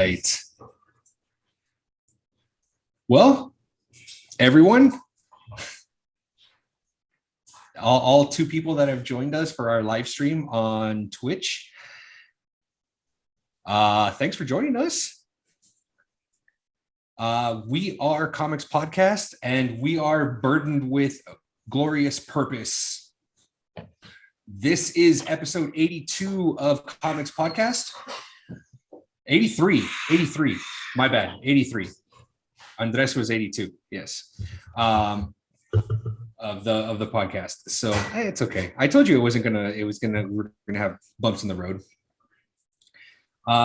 right. Well, everyone, all two people that have joined us for our live stream on Twitch, thanks for joining us. We are Comics Podcast, and we are burdened with glorious purpose. This is episode 82 of Comics Podcast. 83, my bad, 83. Andres was 82, yes, of the podcast. So hey, it's okay. I told you we're gonna have bumps in the road.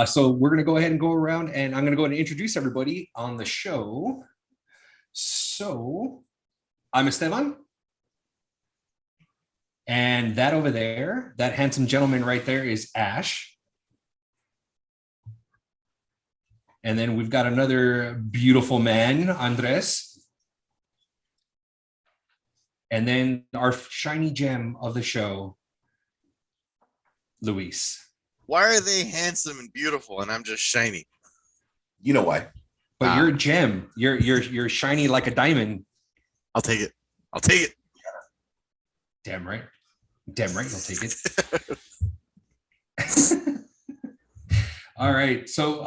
So we're gonna go ahead and go around, and I'm gonna go ahead and introduce everybody on the show. So I'm Esteban, and that over there, that handsome gentleman right there, is Ash. And then we've got another beautiful man, Andres. And then our shiny gem of the show, Luis. Why are they handsome and beautiful and I'm just shiny? You know why. But you're a gem. You're shiny like a diamond. I'll take it. I'll take it. Damn right. Damn right, you'll take it. All right. So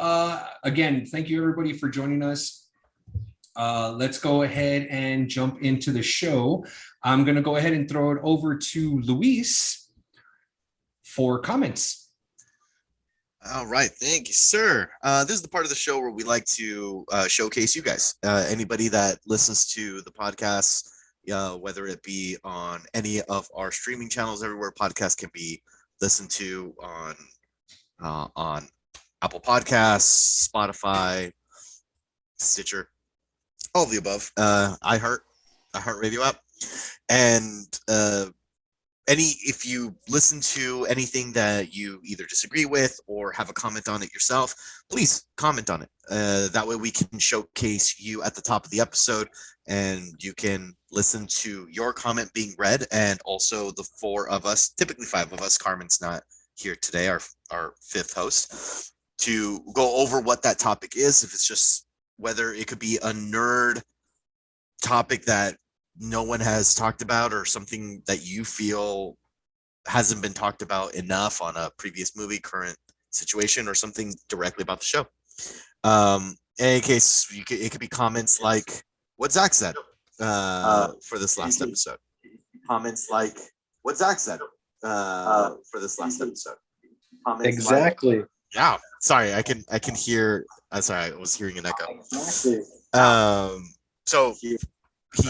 again, thank you everybody for joining us. Let's go ahead and jump into the show. I'm going to go ahead and throw it over to Luis for comments. All right. Thank you, sir. This is the part of the show where we like to showcase you guys. Anybody that listens to the podcast, whether it be on any of our streaming channels, everywhere podcasts can be listened to on Apple Podcasts, Spotify, Stitcher, all of the above, iHeartRadio app, and if you listen to anything that you either disagree with or have a comment on it yourself, please comment on it. That way we can showcase you at the top of the episode, and you can listen to your comment being read, and also the four of us, typically five of us, Carmen's not here today, our fifth host, to go over what that topic is. If it's just whether it could be a nerd topic that no one has talked about, or something that you feel hasn't been talked about enough on a previous movie, current situation, or something directly about the show. In any case, it could be comments like what Zach said for this last episode. Comments like what Zach said for this last episode. Comments exactly. Like, yeah. Sorry, I can hear. Sorry, I was hearing an echo. Exactly. So he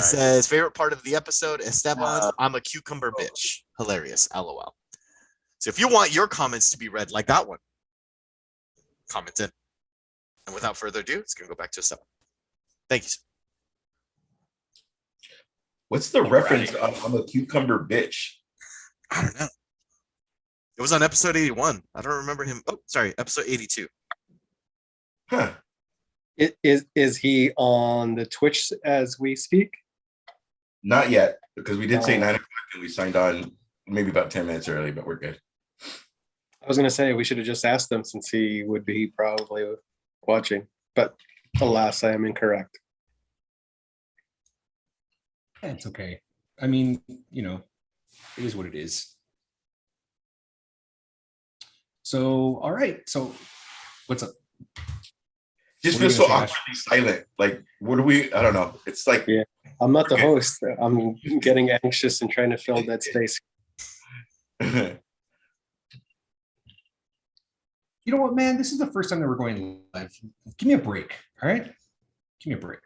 says, favorite part of the episode, Esteban, I'm a cucumber bitch. Hilarious. LOL. So if you want your comments to be read like that one, comment in. And without further ado, it's going to go back to Esteban. Thank you, sir. What's the reference of I'm a cucumber bitch? I don't know. It was on episode 81. I don't remember him. Oh, sorry, episode 82. Huh. Is he on the Twitch as we speak? Not yet, because we did say 9 o'clock and we signed on maybe about 10 minutes early, but we're good. I was going to say we should have just asked him, since he would be probably watching, but alas, I am incorrect. It's okay. I mean, it is what it is. So, all right. So, what's up? Just feel so awkwardly silent. Like, what do we? I don't know. It's like, yeah, I'm not the host. I'm getting anxious and trying to fill that space. You know what, man? This is the first time that we're going live. Give me a break, all right? Give me a break.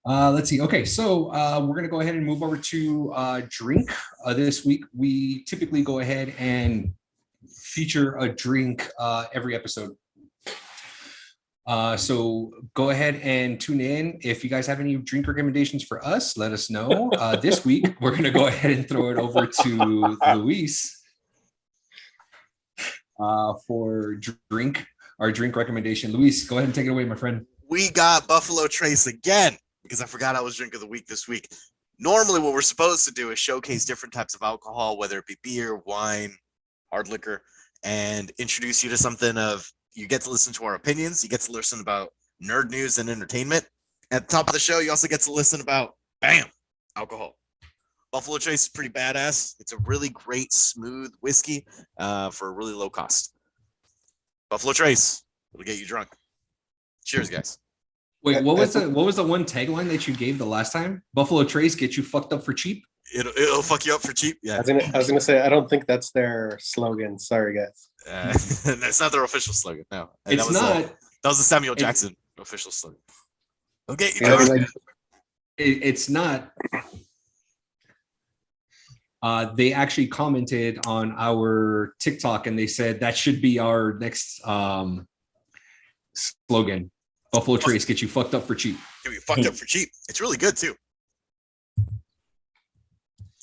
Let's see. Okay, so we're going to go ahead and move over to drink. This week, we typically go ahead and feature a drink every episode. So go ahead and tune in. If you guys have any drink recommendations for us, let us know. This week, we're going to go ahead and throw it over to Luis for our drink recommendation. Luis, go ahead and take it away, my friend. We got Buffalo Trace again, because I forgot I was drink of the week this week. Normally what we're supposed to do is showcase different types of alcohol, whether it be beer, wine, hard liquor. and introduce you to something of you get to listen to our opinions. You get to listen about nerd news and entertainment. At the top of the show, you also get to listen about, bam, alcohol. Buffalo Trace is pretty badass. It's a really great, smooth whiskey for a really low cost. Buffalo Trace, it'll get you drunk. Cheers, guys. Wait, what was the one tagline that you gave the last time? Buffalo Trace get you fucked up for cheap? It'll fuck you up for cheap. Yeah. I was gonna say I don't think that's their slogan. Sorry, guys. That's not their official slogan. No, It's not. That was the Samuel Jackson official slogan. Okay, It's not. They actually commented on our TikTok and they said that should be our next slogan. Buffalo Trace get you fucked up for cheap. Get you fucked up for cheap. It's really good too.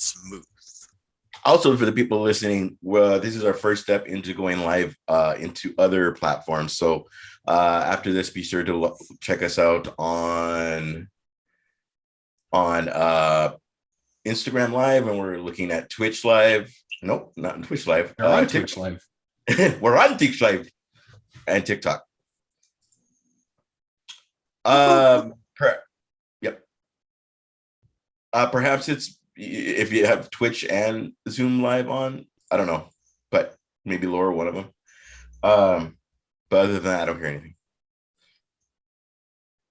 Smooth. Also, for the people listening, this is our first step into going live into other platforms. So after this, be sure to check us out on Instagram Live, and we're looking at Twitch Live. Nope, not in Twitch Live. We're on Twitch Live. We're on Twitch Live and TikTok. Yep. Perhaps it's if you have Twitch and Zoom Live on. I don't know, but maybe Laura, one of them. But other than that, I don't hear anything.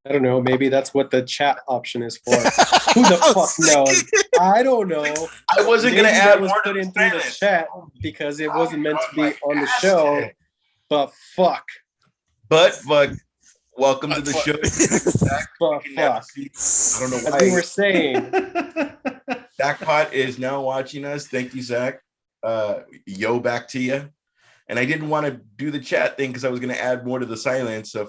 I don't know. Maybe that's what the chat option is for. Who the fuck knows? I don't know. I wasn't Maybe gonna add that was more put to in through the Spanish. chat because it wasn't meant to be on the show. But fuck. But fuck. Welcome to the show. But fuck. I don't know As we why. were saying, Zachpot is now watching us. Thank you, Zach. Yo, back to you. And I didn't want to do the chat thing because I was going to add more to the silence. So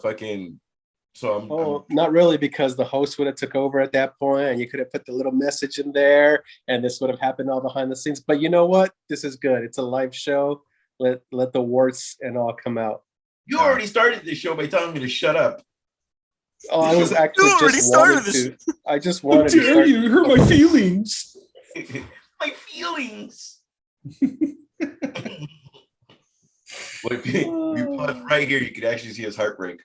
I'm not really, because the host would have took over at that point, and you could have put the little message in there, and this would have happened all behind the scenes. But you know what? This is good. It's a live show. Let the warts and all come out. You already started the show by telling me to shut up. Oh, I was actually You already just started wanted this. to. I just wanted to start. You hurt my feelings. My feelings. Well, if you pause right here, you could actually see his heartbreak.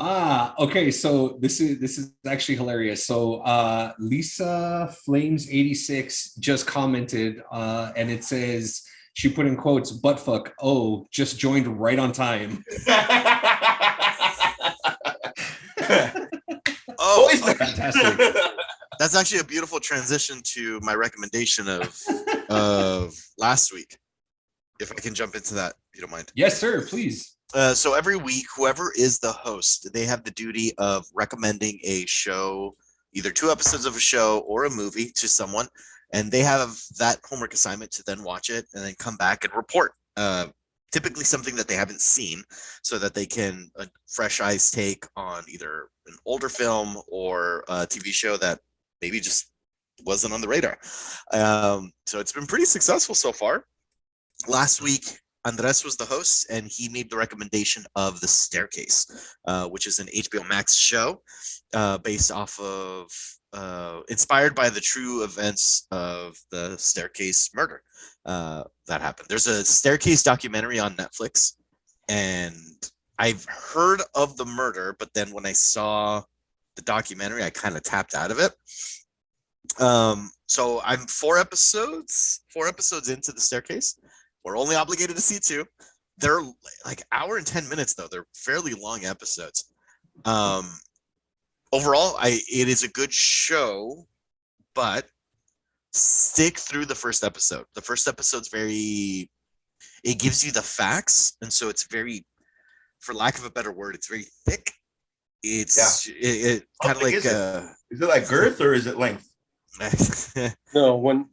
Okay, so this is actually hilarious. So Lisa Flames 86 just commented and it says, she put in quotes, "butt fuck, oh, just joined right on time." Oh, Fantastic. that's actually a beautiful transition to my recommendation of last week. If I can jump into that, if you don't mind. Yes, sir, please. So every week, whoever is the host, they have the duty of recommending a show, either 2 episodes of a show or a movie to someone, and they have that homework assignment to then watch it and then come back and report. Typically something that they haven't seen, so that they can fresh eyes take on either an older film or a TV show that maybe just wasn't on the radar. So it's been pretty successful so far. Last week, Andres was the host, and he made the recommendation of The Staircase, which is an HBO Max show based off of, inspired by the true events of the Staircase murder that happened. There's a Staircase documentary on Netflix, and I've heard of the murder, but then when I saw the documentary, I kind of tapped out of it. So I'm 4 episodes into The Staircase. We're only obligated to see 2. They're like hour and 10 minutes though. They're fairly long episodes. Overall, it is a good show, but stick through the first episode. The first episode's it gives you the facts, and so it's very, for lack of a better word, it's very thick. It's it kind of like is it like girth or is it length? No, when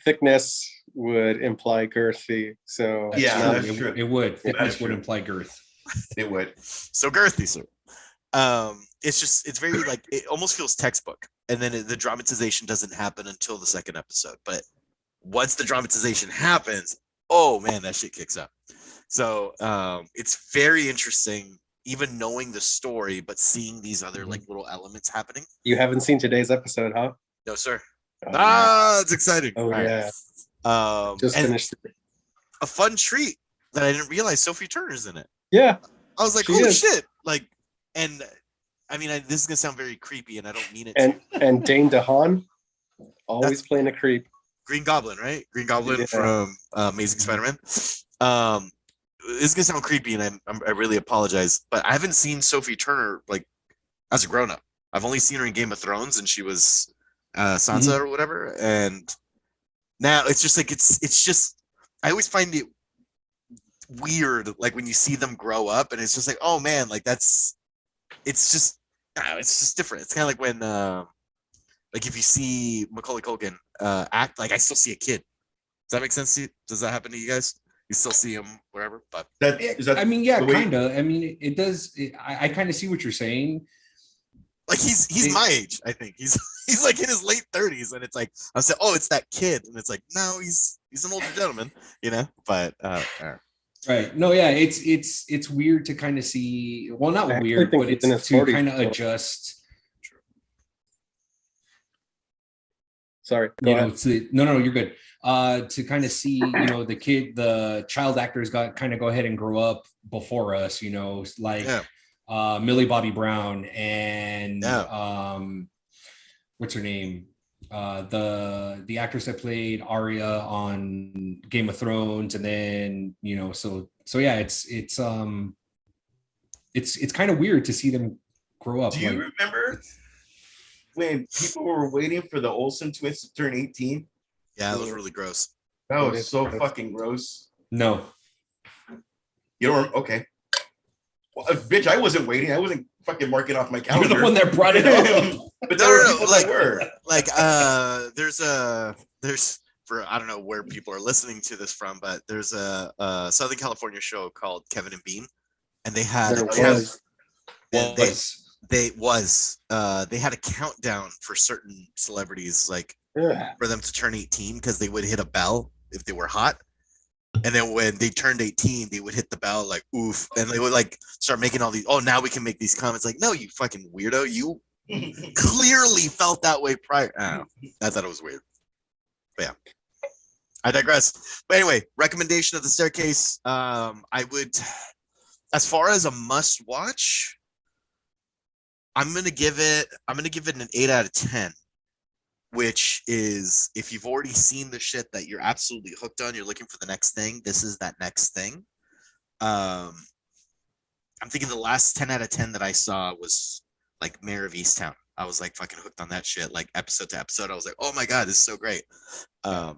thickness would imply girthy. So Yeah, True. that's true. It would. That's Fitness would true. imply girth. It would. So girthy, sir. It's very like, it almost feels textbook, and then the dramatization doesn't happen until the second episode. But once the dramatization happens, oh man, that shit kicks up. So it's very interesting, even knowing the story, but seeing these other like little elements happening. you haven't seen today's episode, huh? No, sir. Oh, It's exciting. oh All right. yeah. Just And finished. a fun treat that I didn't realize Sophie Turner's in it. Yeah, I was like, she holy is. shit! Like, and I mean, this is gonna sound very creepy, and I don't mean it. And Dane DeHaan, always playing a creep. Green Goblin, right? Green Goblin Yeah. from Amazing Spider-Man. This is gonna sound creepy, and I really apologize, but I haven't seen Sophie Turner like as a grown-up. I've only seen her in Game of Thrones, and she was Sansa or whatever. And now it's just like it's just I always find it weird, like when you see them grow up, and it's just like, oh man, like it's just different. It's kind of like when like if you see Macaulay Culkin act, like I still see a kid. Does that make sense to you? Does that happen to you guys? You still see him wherever, but I mean, yeah, kind of. I mean, it does. I kind of see what you're saying. Like he's my age, I think. He's like in his late 30s, and it's like I said, oh, it's that kid, and it's like, no, he's an older gentleman, you know. But right, no, yeah, it's weird to kind of see. Well, not weird, but it's to kind of adjust. Sorry, go ahead. No, you're good. To kind of see, the child actors go ahead and grow up before us, like Millie Bobby Brown and what's her name? The actress that played Arya on Game of Thrones, and then so yeah, it's kind of weird to see them grow up. Do you remember when people were waiting for the Olsen twins to turn 18? Yeah, that was really gross. That was so fucking gross. No. You don't? Okay. Well, bitch, I wasn't waiting. I wasn't fucking marking off my calendar. You're the one that brought it up. But there were people that were. Like, there's for I don't know where people are listening to this from, but there's a Southern California show called Kevin and Bean, and they had they had a countdown for certain celebrities, like for them to turn 18, because they would hit a bell if they were hot, and then when they turned 18 they would hit the bell like oof, and they would like start making all these, oh, now we can make these comments. Like, no, you fucking weirdo, you clearly felt that way prior. I thought it was weird, but yeah, I digress. But anyway, recommendation of The Staircase. I would, as far as a must watch, I'm gonna give it an 8 out of 10, which is, if you've already seen the shit that you're absolutely hooked on, you're looking for the next thing, this is that next thing. I'm thinking the last 10 out of 10 that I saw was like Mayor of Easttown. I was like fucking hooked on that shit, like episode to episode. I was like, oh my God, this is so great. And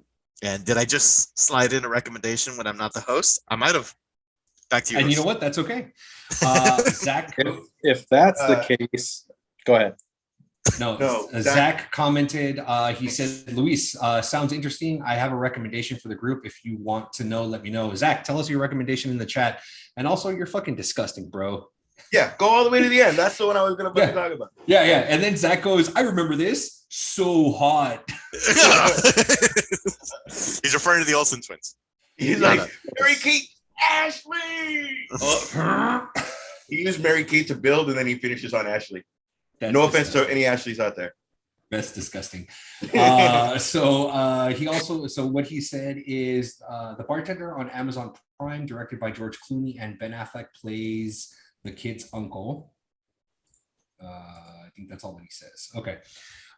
did I just slide in a recommendation when I'm not the host? I might have. Back to you. And you know what? That's okay. Zach, if that's the case, go ahead. No, Zach commented, he said, Luis, sounds interesting. I have a recommendation for the group. If you want to know, let me know. Zach, tell us your recommendation in the chat. And also, you're fucking disgusting, bro. Yeah, go all the way to the end. That's the one I was going to talk about. Yeah. And then Zach goes, I remember this. So hot. He's referring to the Olsen twins. He's like, Mary Kate, Ashley. He used Mary Kate to build, and then he finishes on Ashley. That's no offense to any Ashleys out there. That's disgusting. So what he said is The Bartender on Amazon Prime, directed by George Clooney, and Ben Affleck plays the kid's uncle. I think that's all that he says. Okay.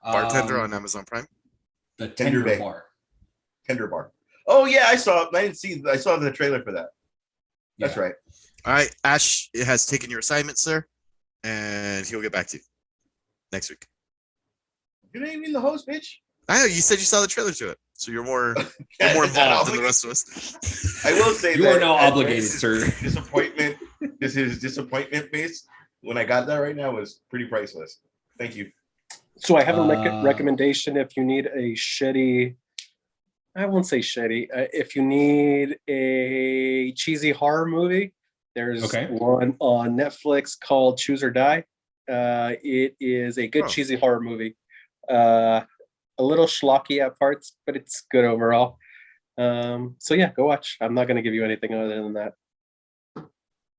Bartender on Amazon Prime. The Tender Bar. Tender Bar. Oh yeah, I saw it. I saw the trailer for that. That's right. All right, Ash has taken your assignment, sir, and he'll get back to you next week. You're not even the host, bitch. I know, you said you saw the trailer to it, so you're more involved than the rest of us. I will say you are now obligated, sir. Disappointment. This is disappointment based. When I got that right now was pretty priceless. Thank you. So I have a recommendation if you need a shitty. I won't say shitty. If you need a cheesy horror movie, there's one on Netflix called Choose or Die. It is a good cheesy horror movie. A little schlocky at parts, but it's good overall. So yeah, go watch. I'm not going to give you anything other than that.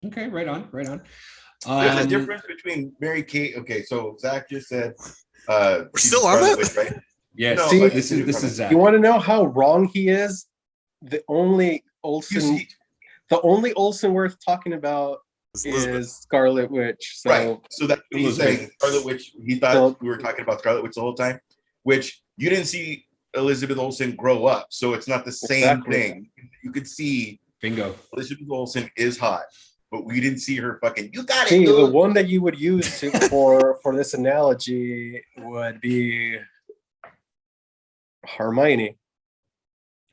Okay, right on. There's a difference between Mary Kate. Okay, so Zach just said we're still on that, right? Yeah, no, this is Zach. You want to know how wrong he is? the only Olsen, the only Olsen worth talking about Elizabeth. is Scarlet Witch. So Right. So that's what he's saying. Scarlet Witch. He thought we were talking about Scarlet Witch the whole time, which you didn't see Elizabeth Olsen grow up, so it's not the same thing. You could see Bingo. Elizabeth Olsen is hot, but we didn't see her fucking. You got it. See, dude. the one that you would use for this analogy would be Hermione.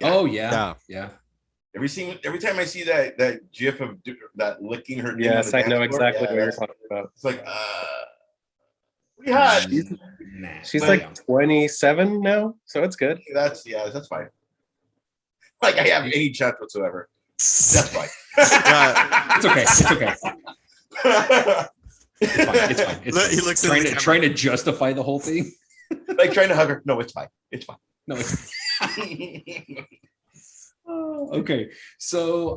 Oh yeah. Every time I see that gif of that licking her. Yes, I know exactly what you're talking about. It's like, pretty hot. She's like 27 now, so it's good. That's fine. Like I have any chance whatsoever. That's fine. It's okay. It's okay. It's fine. It's fine. He looks trying to justify the whole thing. Like trying to hug her. No, it's fine. It's fine. No, it's okay. So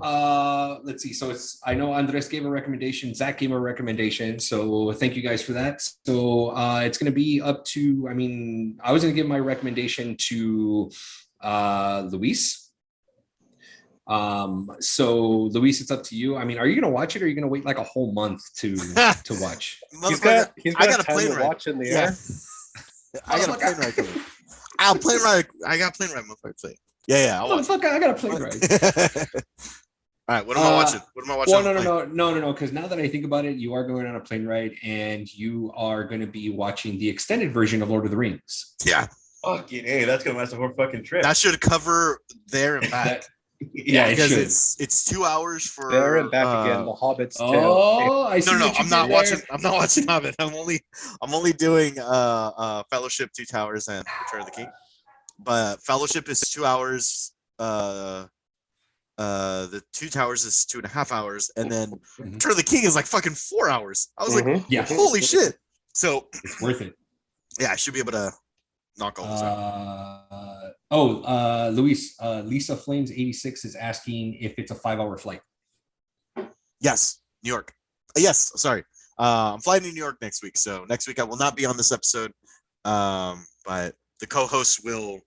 let's see. So I know Andres gave a recommendation, Zach gave a recommendation. So thank you guys for that. So it's gonna be up to, I was gonna give my recommendation to Luis. So Luis, it's up to you. Are you gonna watch it, or are you gonna wait like a whole month to watch? He's got I got a time plane to ride. watch in the air. I got a plane ride coming. I got plane ride, motherfucker. Yeah. I'll watch. I got a plane ride. All right, what am I watching? What am I watching? Well, no. Because now that I think about it, you are going on a plane ride, and you are going to be watching the extended version of Lord of the Rings. Yeah. Fucking hey, that's gonna last a whole fucking trip. That should cover there and back. Yeah, because it it's 2 hours for there and back again. The Hobbits. I see. No, I'm not watching Hobbit. I'm only doing Fellowship, Two Towers, and Return of the King. But Fellowship is 2 hours. The Two Towers is 2.5 hours, and then Return of the King is like fucking 4 hours. I was like, yeah, holy shit! So it's worth it. Yeah, I should be able to knock all this out. Luis, Lisa Flames 86 is asking if it's a 5-hour flight. Yes, New York. Yes, sorry. I'm flying to New York next week, so next week I will not be on this episode. But the co-host will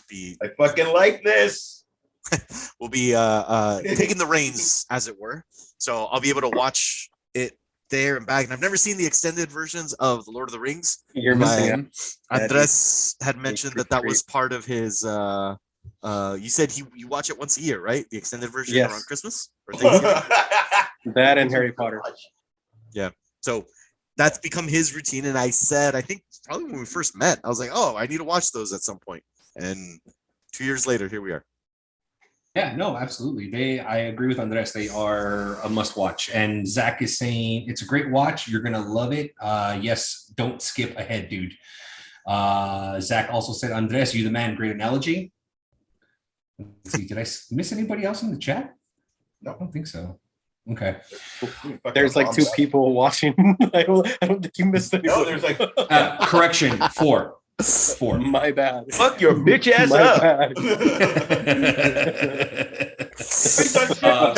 be. I fucking like this. Will be taking the reins, as it were. So I'll be able to watch it there and back. And I've never seen the extended versions of The Lord of the Rings. You're missing out. Andres had mentioned that was part of his. You said you watch it once a year, right? The extended version around Christmas or Thanksgiving. That and Harry Potter. Yeah. So that's become his routine. And I said, I think probably when we first met, I was like, oh, I need to watch those at some point. And 2 years later, here we are. Yeah, no, absolutely. I agree with Andres. They are a must watch. And Zach is saying it's a great watch. You're going to love it. Yes, don't skip ahead, dude. Zach also said, Andres, you the man. Great analogy. Let's see, did I miss anybody else in the chat? No, I don't think so. Okay. There's like 2 people watching. I don't think you missed anybody. No, there's like correction, 4. My bad. Fuck your bitch ass My up. bad.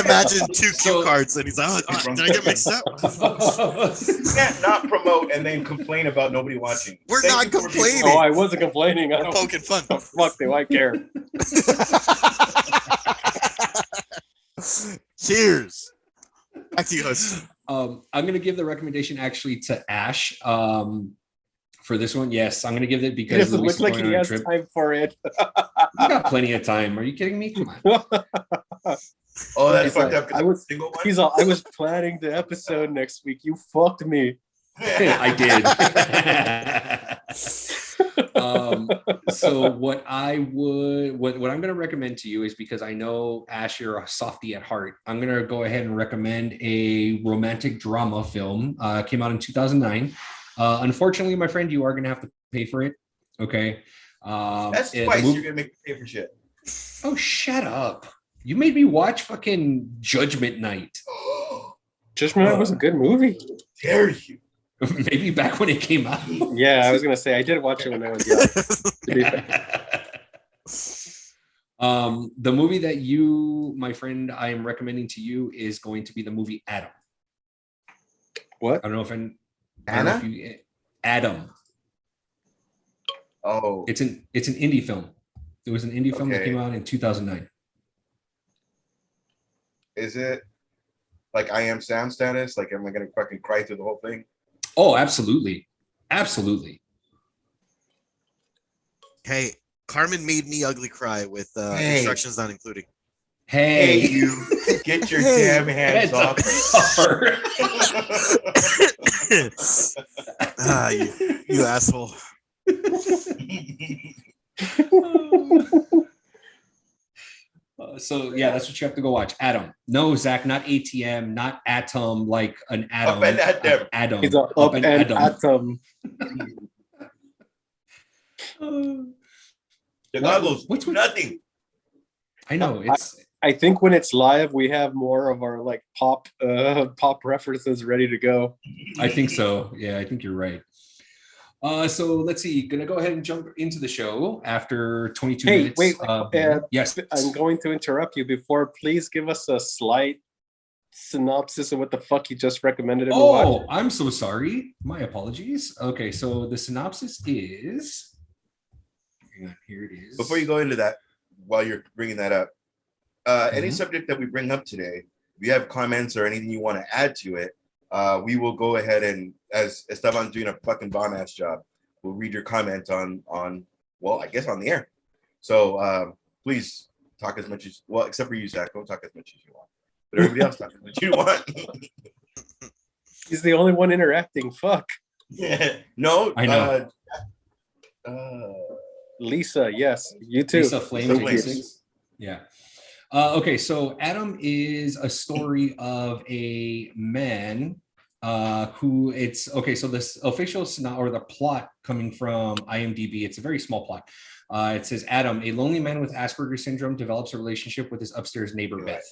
Imagine 2 cue cards, and he's like, oh, did I get mixed up? You can't not promote and then complain about nobody watching. We're not complaining. Oh, I wasn't complaining. We're poking fun. Fuck, do I care? Cheers. Back to you, host. I'm going to give the recommendation actually to Ash. For this one, yes, I'm going to give it because It doesn't Luis look is like going he on a has trip. time for it. You got plenty of time. Are you kidding me? Come on. Oh, that's He's fucked like, up. I was, Single one? he's all, I was planning the episode next week. You fucked me. I did. So what I'm going to recommend to you is, because I know Ash, you're a softie at heart, I'm going to go ahead and recommend a romantic drama film. Came out in 2009. Unfortunately, my friend, you are going to have to pay for it. Okay. That's twice. You're gonna make me pay for shit. Oh, shut up. You made me watch fucking Judgment Night. Judgment Night was a good movie. Dare you? Maybe back when it came out. Yeah, I was gonna say I did watch it when I was young. To be fair. The movie that you, my friend, I am recommending to you is going to be the movie Adam. What? I don't know if Anna? Adam. Oh, It's an indie film. It was an indie film that Okay. came out in 2009. Is it like I Am Sam status? Like, am I gonna fucking cry through the whole thing? Oh, absolutely. Absolutely. Hey, Carmen made me ugly cry with Hey. instructions not including. Hey, Hey, you get your Hey. damn hands Hands off her. Ah, you asshole. So yeah, that's what you have to go watch. Atom. No, Zach, not ATM, not Atom, like an atom. Up and at them. Adam. He's an up and atom. The goggles. What's with Nothing. I know it's. I think when it's live, we have more of our like pop references ready to go. I think so. Yeah, I think you're right. So let's see. Gonna go ahead and jump into the show after 22 Hey, minutes. wait, yes, I'm going to interrupt you before. Please give us a slight synopsis of what the fuck you just recommended him to watch. Oh, I'm so sorry. My apologies. Okay, so the synopsis is. Hang on, here it is. Before you go into that, while you're bringing that up, any subject that we bring up today, if you have comments or anything you want to add to it, we will go ahead and, as Esteban's doing a fucking bomb ass job, we'll read your comment on well, I guess on the air. So please talk as much as except for you, Zach. Don't talk as much as you want, but everybody else talk as much as you want. He's the only one interacting. Fuck. Yeah. No, I know. Lisa, yes, you too. Lisa Flames Lisa Flames. 86. Yeah. Okay, so Adam is a story of a man who it's okay. So this official or the plot coming from IMDb, it's a very small plot. It says Adam, a lonely man with Asperger's syndrome, develops a relationship with his upstairs neighbor Beth.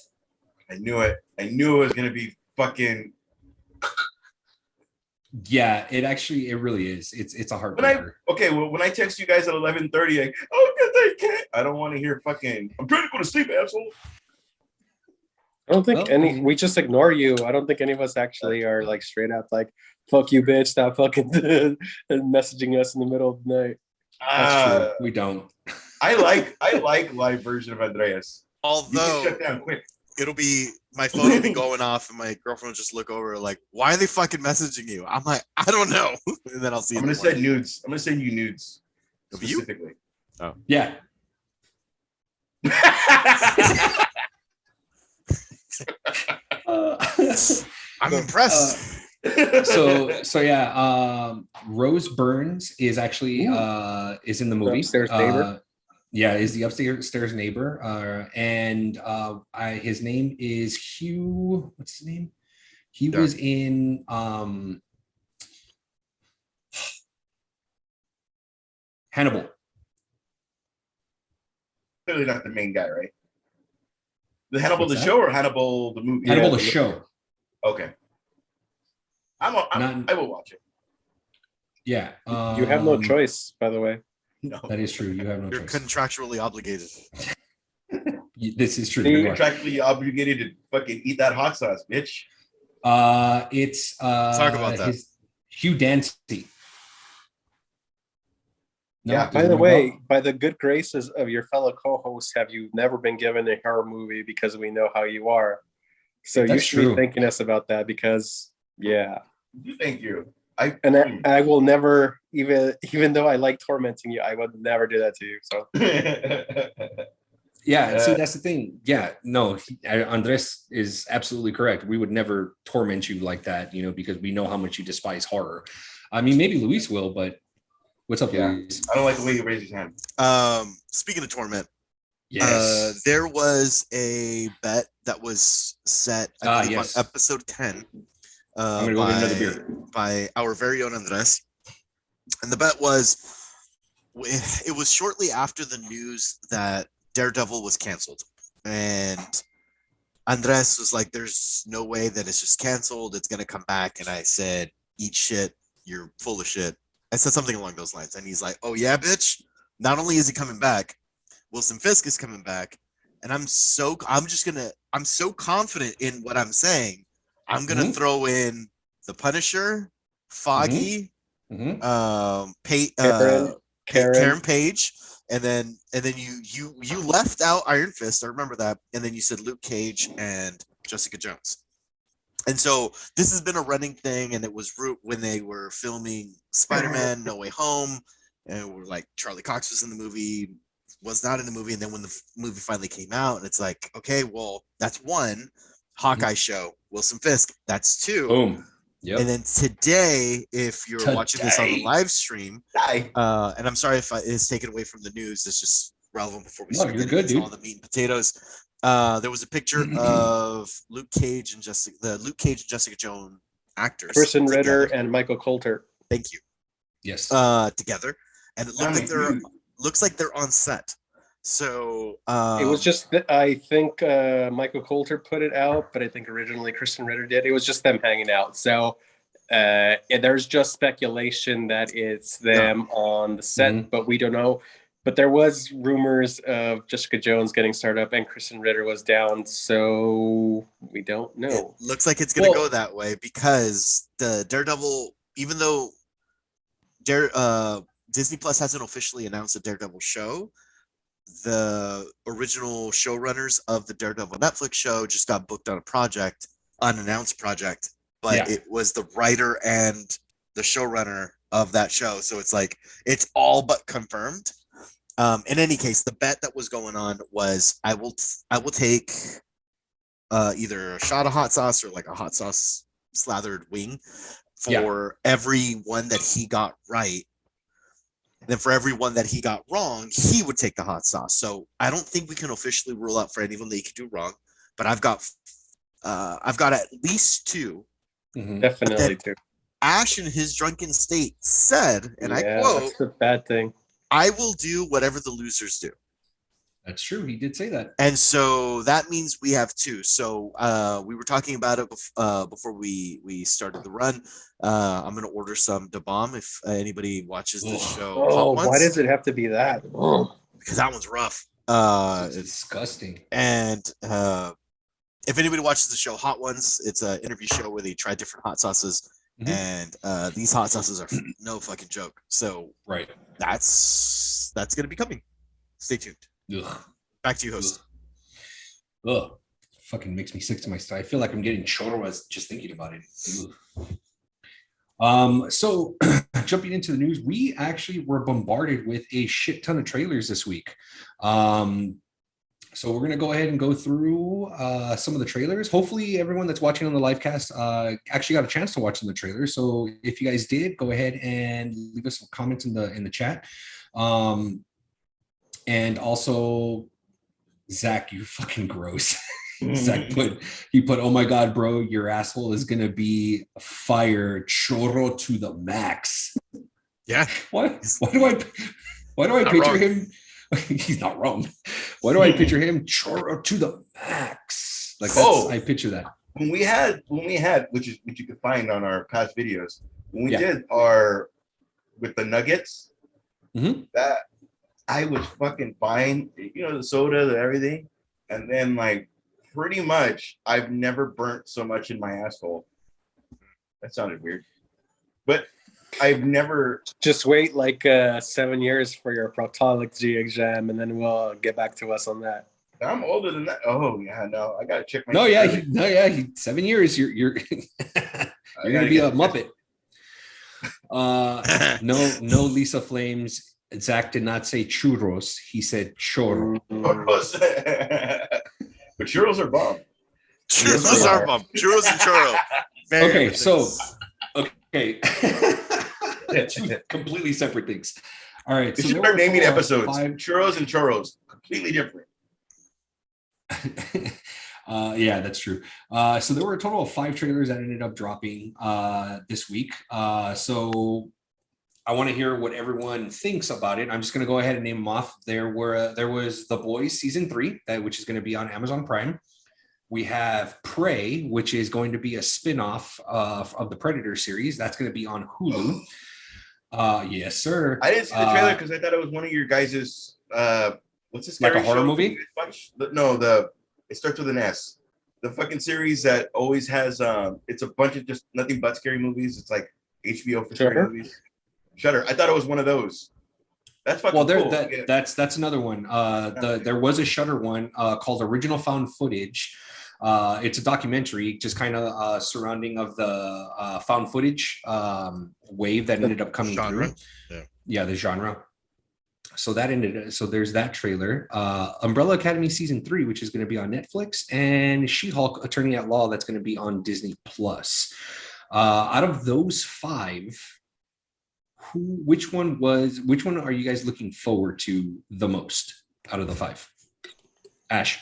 I knew it. I knew it was gonna be fucking. Yeah, it really is. It's a heartbreaker. When I text you guys at 11:30, like, oh, because I can't. I don't want to hear fucking. I'm trying to go to sleep, asshole. I don't think we just ignore you. I don't think any of us actually are like straight up like, fuck you, bitch, stop fucking and messaging us in the middle of the night. That's true. We don't. I like live version of Andreas. Although shut down quick. It'll be my phone will be going off and my girlfriend will just look over like, why are they fucking messaging you? I'm like, I don't know. And then I'll see. I'm gonna send nudes. I'm gonna send you nudes Of you? specifically. Oh Yeah. I'm impressed. So yeah, Rose Burns is actually is in the movie. Upstairs neighbor. Yeah, is the upstairs neighbor, and his name is Hugh. What's his name? He was in Hannibal. Clearly not the main guy, right? The Hannibal What's the that? show or Hannibal the movie? Hannibal the show. Okay. I will watch it. Yeah. You have no choice, by the way. No. That is true. You have no You're choice. contractually obligated. This is true. You're You are. contractually obligated to fucking eat that hot sauce, bitch. It's Talk about that. Hugh Dancy. No, Yeah, does By it the ring a way, bell? by the good graces of your fellow co-hosts, have you never been given a horror movie because we know how you are? So you That's should true. be thanking us about that because, yeah. Thank you. I will never, even though I like tormenting you, I would never do that to you. So Yeah, see, that's the thing. Yeah, no, Andres is absolutely correct. We would never torment you like that, because we know how much you despise horror. I mean, maybe Luis will, but what's up, Yeah. Luis? I don't like the way you raise his hand. Speaking of torment, Yes. there was a bet that was set I believe, yes. on episode 10 I'm gonna go get another beer. by our very own Andres. And the bet was, it was shortly after the news that Daredevil was canceled. And Andres was like, there's no way that it's just canceled. It's going to come back. And I said, eat shit. You're full of shit. I said something along those lines. And he's like, oh, yeah, bitch. Not only is he coming back, Wilson Fisk is coming back. And I'm so confident in what I'm saying. I'm going to throw in the Punisher, Foggy, Karen Karen Page, and then you left out Iron Fist. I remember that, and then you said Luke Cage and Jessica Jones. And so this has been a running thing, and it was when they were filming Spider-Man No Way Home, and we're like, Charlie Cox was in the movie, was not in the movie, and then when the movie finally came out, and it's like, okay, well, that's one. Hawkeye show, Wilson Fisk, that's two. Boom. Yep. And then today, if you're watching this on the live stream, and I'm sorry if it's taken away from the news, it's just relevant before we start getting into all the meat and potatoes. There was a picture of Luke Cage and Jessica Jones actors, Kristen Ritter and Michael Coulter. Thank you. Yes. Together, and it looks like they're on set. So it was just that I think Michael Coulter put it out, but I think originally Kristen Ritter did. It was just them hanging out. So there's just speculation that it's them on the set, but we don't know. But there was rumors of Jessica Jones getting started up and Kristen Ritter was down, so we don't know. It looks like it's going to go that way because the Daredevil, even though Disney Plus hasn't officially announced a Daredevil show, the original showrunners of the Daredevil Netflix show just got booked on a project, unannounced project, but it was the writer and the showrunner of that show. So it's like, it's all but confirmed. In any case, the bet that was going on was I will take either a shot of hot sauce or like a hot sauce slathered wing for every one that he got right. And then for every one that he got wrong, he would take the hot sauce. So I don't think we can officially rule out for any of them that he could do wrong. But I've got at least two. Definitely two. Ash in his drunken state said, and I quote, "That's a bad thing. I will do whatever the losers do." That's true. He did say that. And so that means we have two. So we were talking about it before we started the run. I'm going to order some Da Bomb if anybody watches this show. Oh, why does it have to be that? Because that one's rough. It's disgusting. And if anybody watches the show Hot Ones, it's an interview show where they try different hot sauces. And these hot sauces are no fucking joke. So that's going to be coming. Stay tuned. Ugh. Back to you, host. Ugh. Fucking makes me sick to my stomach. I feel like I'm getting chorros just thinking about it. So jumping into the news, we actually were bombarded with a shit ton of trailers this week. So we're going to go ahead and go through some of the trailers. Hopefully everyone that's watching on the live cast actually got a chance to watch some of the trailers. So if you guys did, go ahead and leave us some comments in the chat. And also, Zach, you're fucking gross. Zach put, oh my God, bro, your asshole is going to be fire chorro to the max. Yeah. Why do I picture him? He's not wrong. Why do I picture him chorro to the max? Like, I picture that. When we had, which you could find on our past videos, when we did our, with the nuggets, that I was fucking fine, you know, the soda, the everything. And then like pretty much I've never burnt so much in my asshole. That sounded weird. But I've never just wait like 7 years for your proctology exam and then we'll get back to us on that. I'm older than that. Oh yeah, no, I gotta check my 7 years. You're gonna be a Muppet. No Lisa Flames. Zach did not say churros. He said chorro. But churros are bomb. Churros are bomb. Churros and churro. Okay. Two completely separate things. All right. We should start naming episodes. Churros and churros. Completely different. Yeah, that's true. So there were a total of 5 trailers that ended up dropping this week. So I want to hear what everyone thinks about it. I'm just going to go ahead and name them off. There was The Boys season 3, which is going to be on Amazon Prime. We have Prey, which is going to be a spin-off of the Predator series. That's going to be on Hulu. Yes, sir. I didn't see the trailer because I thought it was one of your guys's what's this? Like a horror movie? No, it starts with an S. The fucking series that always has it's a bunch of just nothing but scary movies. It's like HBO for scary movies. Shudder. I thought it was one of those. That's fucking Well, cool. Yeah. that's another one. There was a Shudder one called Original Found Footage. It's a documentary, just kind of surrounding of the found footage wave that ended up coming Genre. through. Yeah, the genre. So there's that trailer. Umbrella Academy season 3, which is going to be on Netflix, and She-Hulk Attorney at Law, that's going to be on Disney Plus. Out of those 5, which one are you guys looking forward to the most out of the 5? Ash.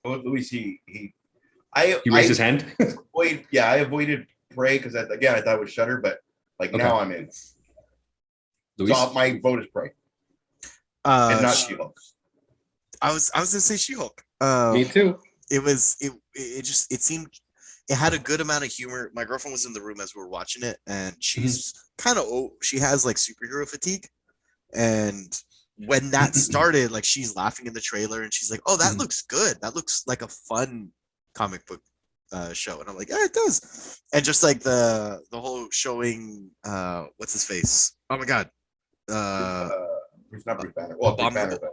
Oh, Louis, he Raised his hand. I avoided Prey because I thought it was Shudder, but like now I'm in. Luis? So my vote is Prey, and not She-Hulk. I was gonna say She-Hulk. Me too. It seemed it had a good amount of humor. My girlfriend was in the room as we were watching it, and she's kind of she has like superhero fatigue, and when that started, like she's laughing in the trailer, and she's like, "Oh, that looks good. That looks like a fun comic book show." And I'm like, "Yeah, it does." And just like the whole showing, what's his face? Oh my god, Bruce Banner. Well, Bruce Banner, but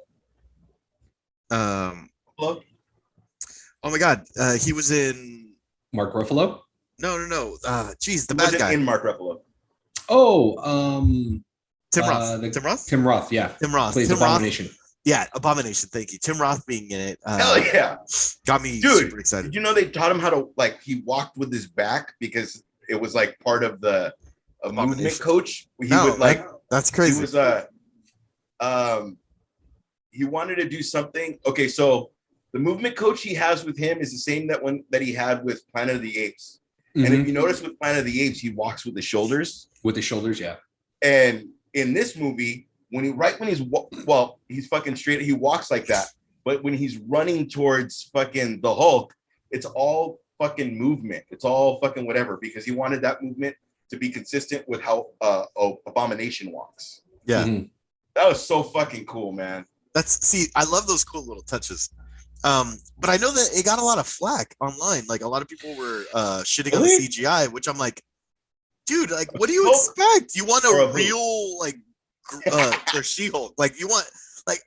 oh my god, he was in Mark Ruffalo? No. Geez, the he bad wasn't guy. in Mark Ruffalo. Oh, Tim Roth. Tim Roth. Tim Roth, yeah. Tim Roth. Plays Tim Abomination. Roth. Yeah, Abomination. Thank you. Tim Roth being in it. Hell yeah. Got me Dude, super excited. Did you know they taught him how to, like, he walked with his back because it was like part of the movement coach. He would like, that's crazy. He was he wanted to do something. Okay, so the movement coach he has with him is the same that he had with Planet of the Apes. And if you notice with Planet of the Apes, he walks with the shoulders. With the shoulders, yeah. And in this movie, he's fucking straight, he walks like that. But when he's running towards fucking the Hulk, it's all fucking movement. It's all fucking whatever, because he wanted that movement to be consistent with how Abomination walks. Yeah. That was so fucking cool, man. I love those cool little touches. But I know that it got a lot of flack online. Like a lot of people were shitting on the CGI, which I'm like, dude, like, what do you expect? You want a real like their She-Hulk? Like, you want, like,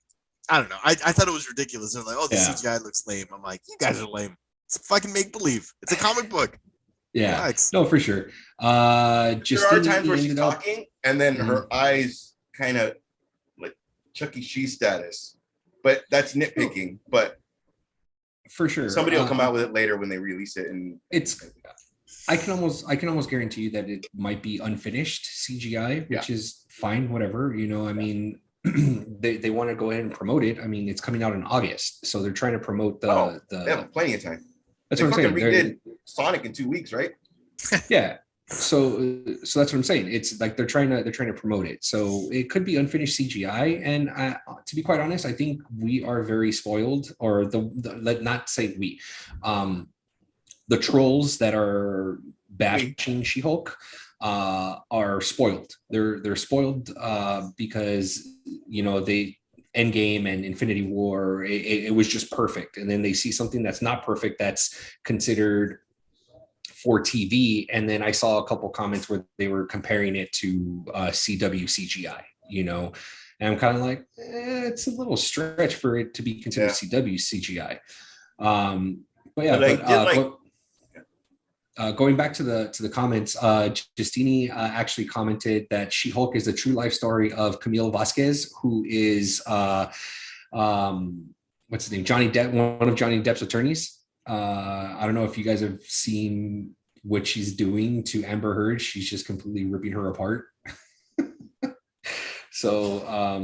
I don't know. I thought it was ridiculous. They're like, oh, the CGI looks lame. I'm like, you guys are lame. It's fucking make believe. It's a comic book. Yeah. Relax. No, for sure. There are times where she's talking and then her eyes kind of like Chuck E. Cheese status, but that's nitpicking. But for sure, somebody will come out with it later when they release it, and I can almost guarantee you that it might be unfinished CGI, which is fine, whatever. You know, I mean, they want to go ahead and promote it. I mean, it's coming out in August, so they're trying to promote the. They have plenty of time. That's what I'm saying. Redid Sonic in 2 weeks, right? Yeah. So that's what I'm saying. It's like they're trying to promote it. So it could be unfinished CGI. And to be quite honest, I think we are very spoiled, or let not say we, the trolls that are bashing She-Hulk are spoiled. They're spoiled because, you know, Endgame and Infinity War, it was just perfect. And then they see something that's not perfect, that's considered for TV. And then I saw a couple comments where they were comparing it to CW CGI, you know, and I'm kind of like, it's a little stretch for it to be considered CW CGI. But yeah, going back to the comments, Justini actually commented that She-Hulk is the true life story of Camille Vasquez, who is what's his name, Johnny Depp, one of Johnny Depp's attorneys. I don't know if you guys have seen what she's doing to Amber Heard. She's just completely ripping her apart. So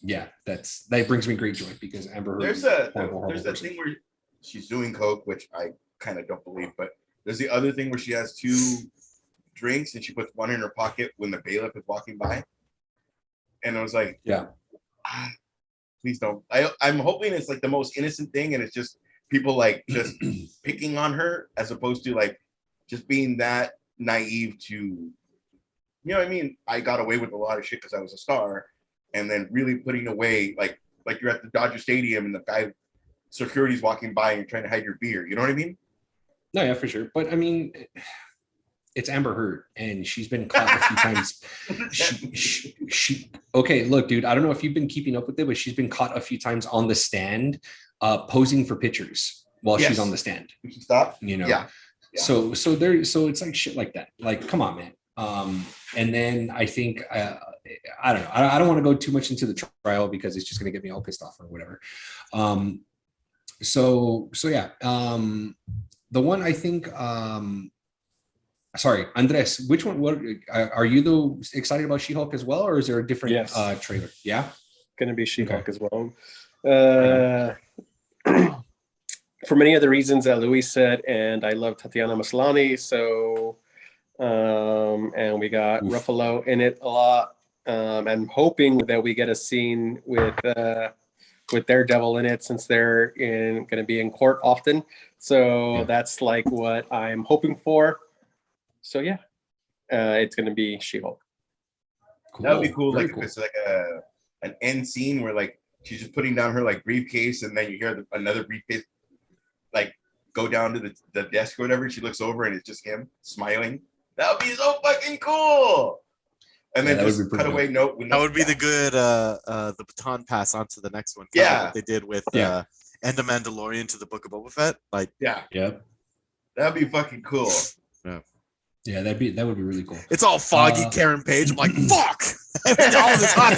yeah, that brings me great joy, because Amber Heard. There's that thing where she's doing coke, which I kind of don't believe, but there's the other thing where she has 2 drinks and she puts one in her pocket when the bailiff is walking by. And I was like, please don't. I'm hoping it's like the most innocent thing, and it's just people like just picking on her, as opposed to like just being that naive to, you know what I mean? I got away with a lot of shit because I was a star, and then really putting away like you're at the Dodger Stadium and the guy security's walking by and you're trying to hide your beer. You know what I mean? No, yeah, for sure. But I mean, it's Amber Heard, and she's been caught a few times. Okay, look, dude, I don't know if you've been keeping up with it, but she's been caught a few times on the stand posing for pictures while she's on the stand. Stop. You know, Yeah. so it's like shit like that. Like, come on, man. And then I think I don't know. I don't want to go too much into the trial because it's just going to get me all pissed off or whatever. So yeah. The one I think. Sorry, Andres. Which one? What are you excited about She-Hulk as well, or is there a different trailer? Yeah, going to be She-Hulk as well. For many of the reasons that Luis said, and I love Tatiana Maslany, so and we got Ruffalo in it a lot. I'm hoping that we get a scene with Daredevil in it, since they're going to be in court often. So that's like what I'm hoping for. So yeah, it's going to be She-Hulk. Cool. That would be cool. Like if it's like an end scene where like she's just putting down her like briefcase, and then you hear another briefcase like go down to the desk or whatever. She looks over and it's just him smiling. That would be so fucking cool. And then just cut away note. That would be the good the baton pass on to the next one. Yeah, what they did with End of Mandalorian to the Book of Boba Fett. Like that'd be fucking cool. Yeah, that would be really cool. It's all foggy, Karen Page. I'm like, fuck. All this hot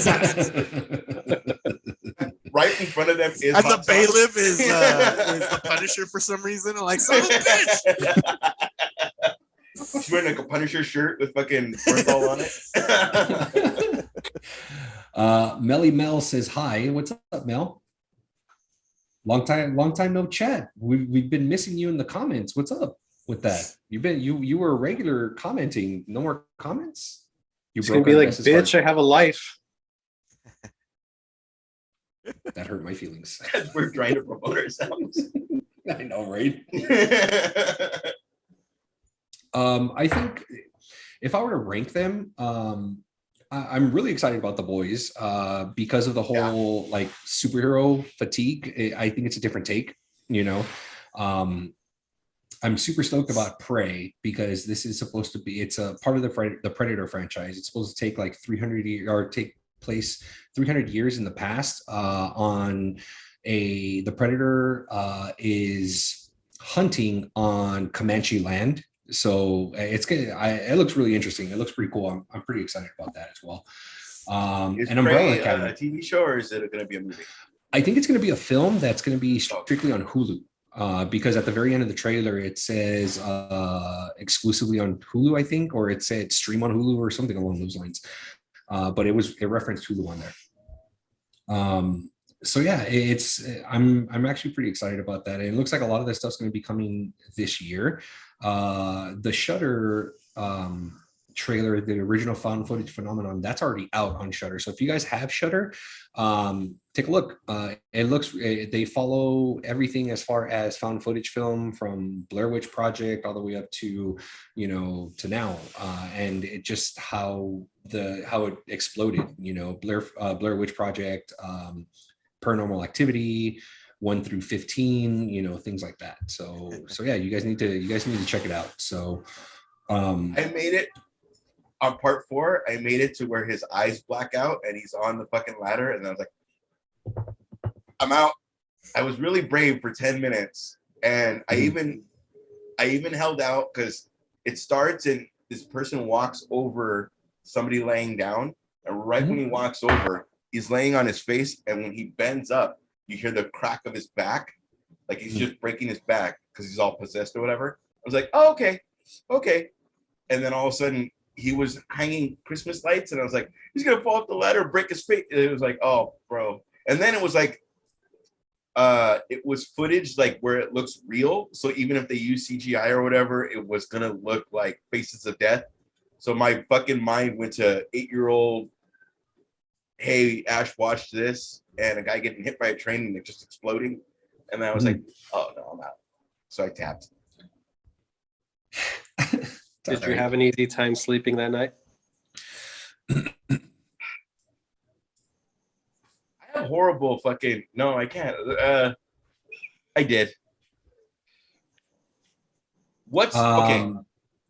right in front of them is and the bailiff is the Punisher for some reason. I'm like, son of a bitch. She's wearing like a Punisher shirt with fucking Berthol on it. Melly Mel says hi. What's up, Mel? Long time no chat. We've been missing you in the comments. What's up with that? You were a regular commenting. No more comments. It's gonna be like, bitch, I have a life. That hurt my feelings. We're trying to promote ourselves. I know, right? I think if I were to rank them, I'm really excited about The Boys because of the whole like superhero fatigue. I think it's a different take, you know. I'm super stoked about Prey because this is supposed to be, it's a part of the Predator franchise. It's supposed to take like 300 years or take place 300 years in the past on the Predator is hunting on Comanche land. So it's good. It looks really interesting. It looks pretty cool. I'm pretty excited about that as well. Is Umbrella Academy a TV show or is it going to be a movie? I think it's going to be a film that's going to be strictly on Hulu. Because at the very end of the trailer, it says exclusively on Hulu, I think, or it said stream on Hulu or something along those lines. But it referenced Hulu on there. So yeah, I'm actually pretty excited about that. And it looks like a lot of this stuff's going to be coming this year. The Shudder trailer, the original found footage phenomenon, that's already out on Shudder. So if you guys have Shudder, take a look. It looks, they follow everything as far as found footage film from Blair Witch Project all the way up to, you know, to now. And it just how it exploded, you know, Blair Witch Project, Paranormal Activity 1 through 15, you know, things like that. So yeah, you guys need to check it out. So I made it on part 4. I made it to where his eyes black out and he's on the fucking ladder, and I was like, I'm out. I was really brave for 10 minutes, and I even held out because it starts and this person walks over somebody laying down, and right when he walks over, he's laying on his face, and when he bends up, you hear the crack of his back, like he's just breaking his back because he's all possessed or whatever. I was like, oh, okay. And then all of a sudden, he was hanging Christmas lights, and I was like, he's gonna fall off the ladder, break his face. And it was like, oh, bro. And then it was like, it was footage like where it looks real. So even if they use CGI or whatever, it was gonna look like Faces of Death. So my fucking mind went to 8-year-old. Hey, Ash, watch this, and a guy getting hit by a train and it just exploding. And then I was like, oh no, I'm out. So I tapped. Did you have an easy time sleeping that night? I have horrible fucking, no, I can't. I did. What's okay?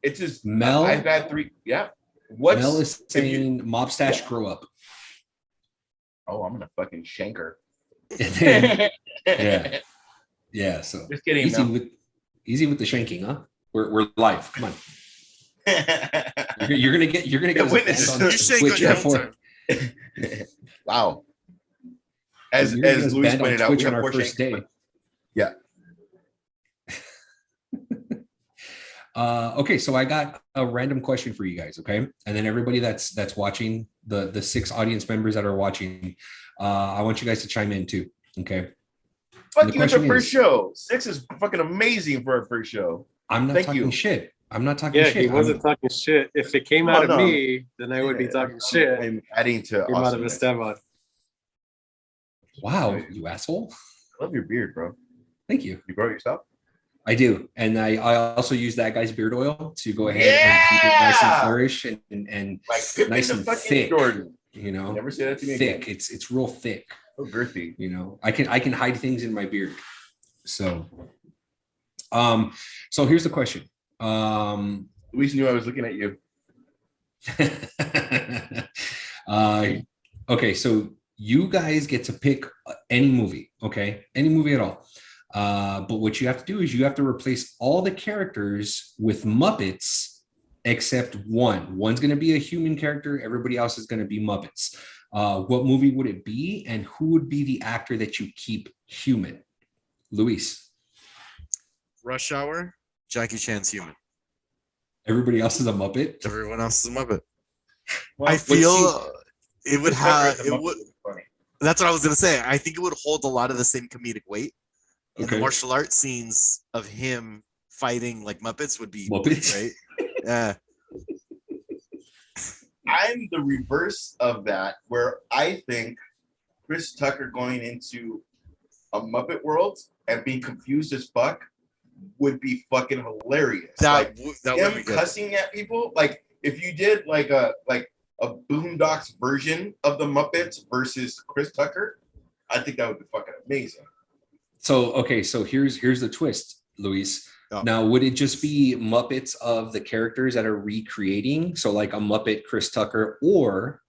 It's just Mel. I've had 3. Yeah. Mel is saying Mob Stash grow up. Oh, I'm gonna fucking shank her. And then, yeah. So Just kidding. easy with the shanking, huh? We're live. Come on. You're gonna get us witnesses. banned on You shake Twitch on your before. own time. Wow. As You're gonna get us Luis banned on pointed out, Twitch we on have our 4 first shanks, day. yeah. Okay, so I got a random question for you guys, okay? And then everybody that's watching, the 6 audience members that are watching, I want you guys to chime in too, okay? Fuck you, it's our first show. 6 is fucking amazing for our first show. I'm not Thank talking you. shit. I'm not talking Yeah, shit. he wasn't talking shit. If it came out of no. me, then I would be talking shit. I'm adding to Came out of awesomeness. Esteban. Wow, you asshole. I love your beard, bro. Thank you. You grow it yourself? I do. And I also use that guy's beard oil to go ahead and keep it nice and flourish and Like Pippen nice to and fucking thick. Jordan. You know, Never say that to me thick. again. It's real thick. So girthy. You know, I can hide things in my beard. So so here's the question. Luis knew I was looking at you. Okay, so you guys get to pick any movie, okay? Any movie at all. But what you have to do is you have to replace all the characters with Muppets except one. One's going to be a human character. Everybody else is going to be Muppets. What movie would it be? And who would be the actor that you keep human? Luis. Rush Hour, Jackie Chan's human. Everybody else is a Muppet? Everyone else is a Muppet. Well, I feel it would Chris Tucker have as a it Muppet would. was funny. That's what I was gonna say. I think it would hold a lot of the same comedic weight. And Okay. the martial arts scenes of him fighting like Muppets would be Muppets? great. Yeah. I'm the reverse of that, where I think Chris Tucker going into a Muppet world and being confused as fuck would be fucking hilarious. That Like that would him be good. cussing at people. Like if you did like a Boondocks version of the Muppets versus Chris Tucker, I think that would be fucking amazing. So, okay, so here's the twist, Luis. Oh. Now, would it just be Muppets of the characters that are recreating? So like a Muppet Chris Tucker, or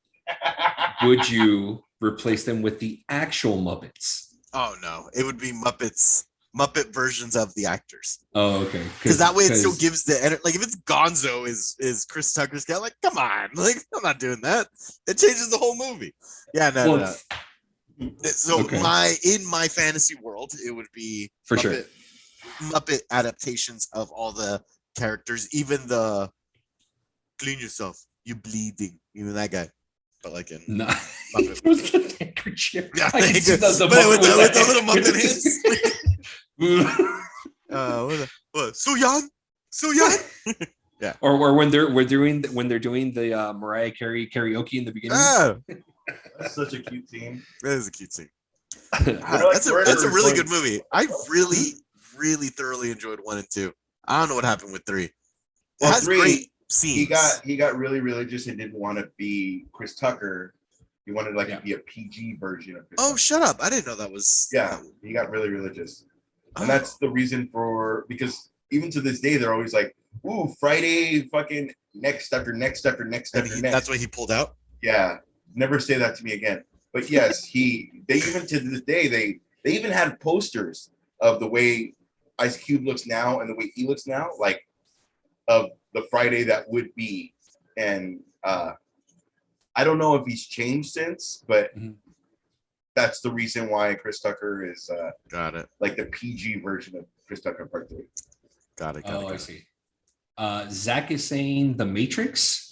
would you replace them with the actual Muppets? Oh no, it would be Muppet versions of the actors. Oh, okay. Because that way it still gives the like if it's Gonzo is Chris Tucker's guy, like come on, like I'm not doing that. It changes the whole movie. Yeah, no. So Okay. in my fantasy world, it would be For Muppet, sure. Muppet adaptations of all the characters, even the clean yourself, you bleeding, even that guy. But like in No. Muppet. It was the handkerchief. Yeah, I can thank see you. the But Muppet with the with little the- Muppet what? So young? or when they're doing the Mariah Carey karaoke in the beginning. Ah, That's such a cute scene. that is a cute scene. Like, That's a really good movie. I really thoroughly enjoyed 1 and 2. I don't know what happened with 3. It Well, has 3, great scenes. he got really religious and didn't want to be Chris Tucker. He wanted to be a PG version of Chris Oh, Tucker. shut up! I didn't know that was. Yeah, he got really religious. Oh. And that's the reason because even to this day, they're always like, ooh, Friday fucking next after next after next And after next. that's why he pulled out. Yeah, never say that to me again. But yes, they even to this day, they even had posters of the way Ice Cube looks now and the way he looks now, like of the Friday that would be. And I don't know if he's changed since, but that's the reason why Chris Tucker is Got it. like the PG version of Chris Tucker Part 3. Got it. I see. Zach is saying The Matrix.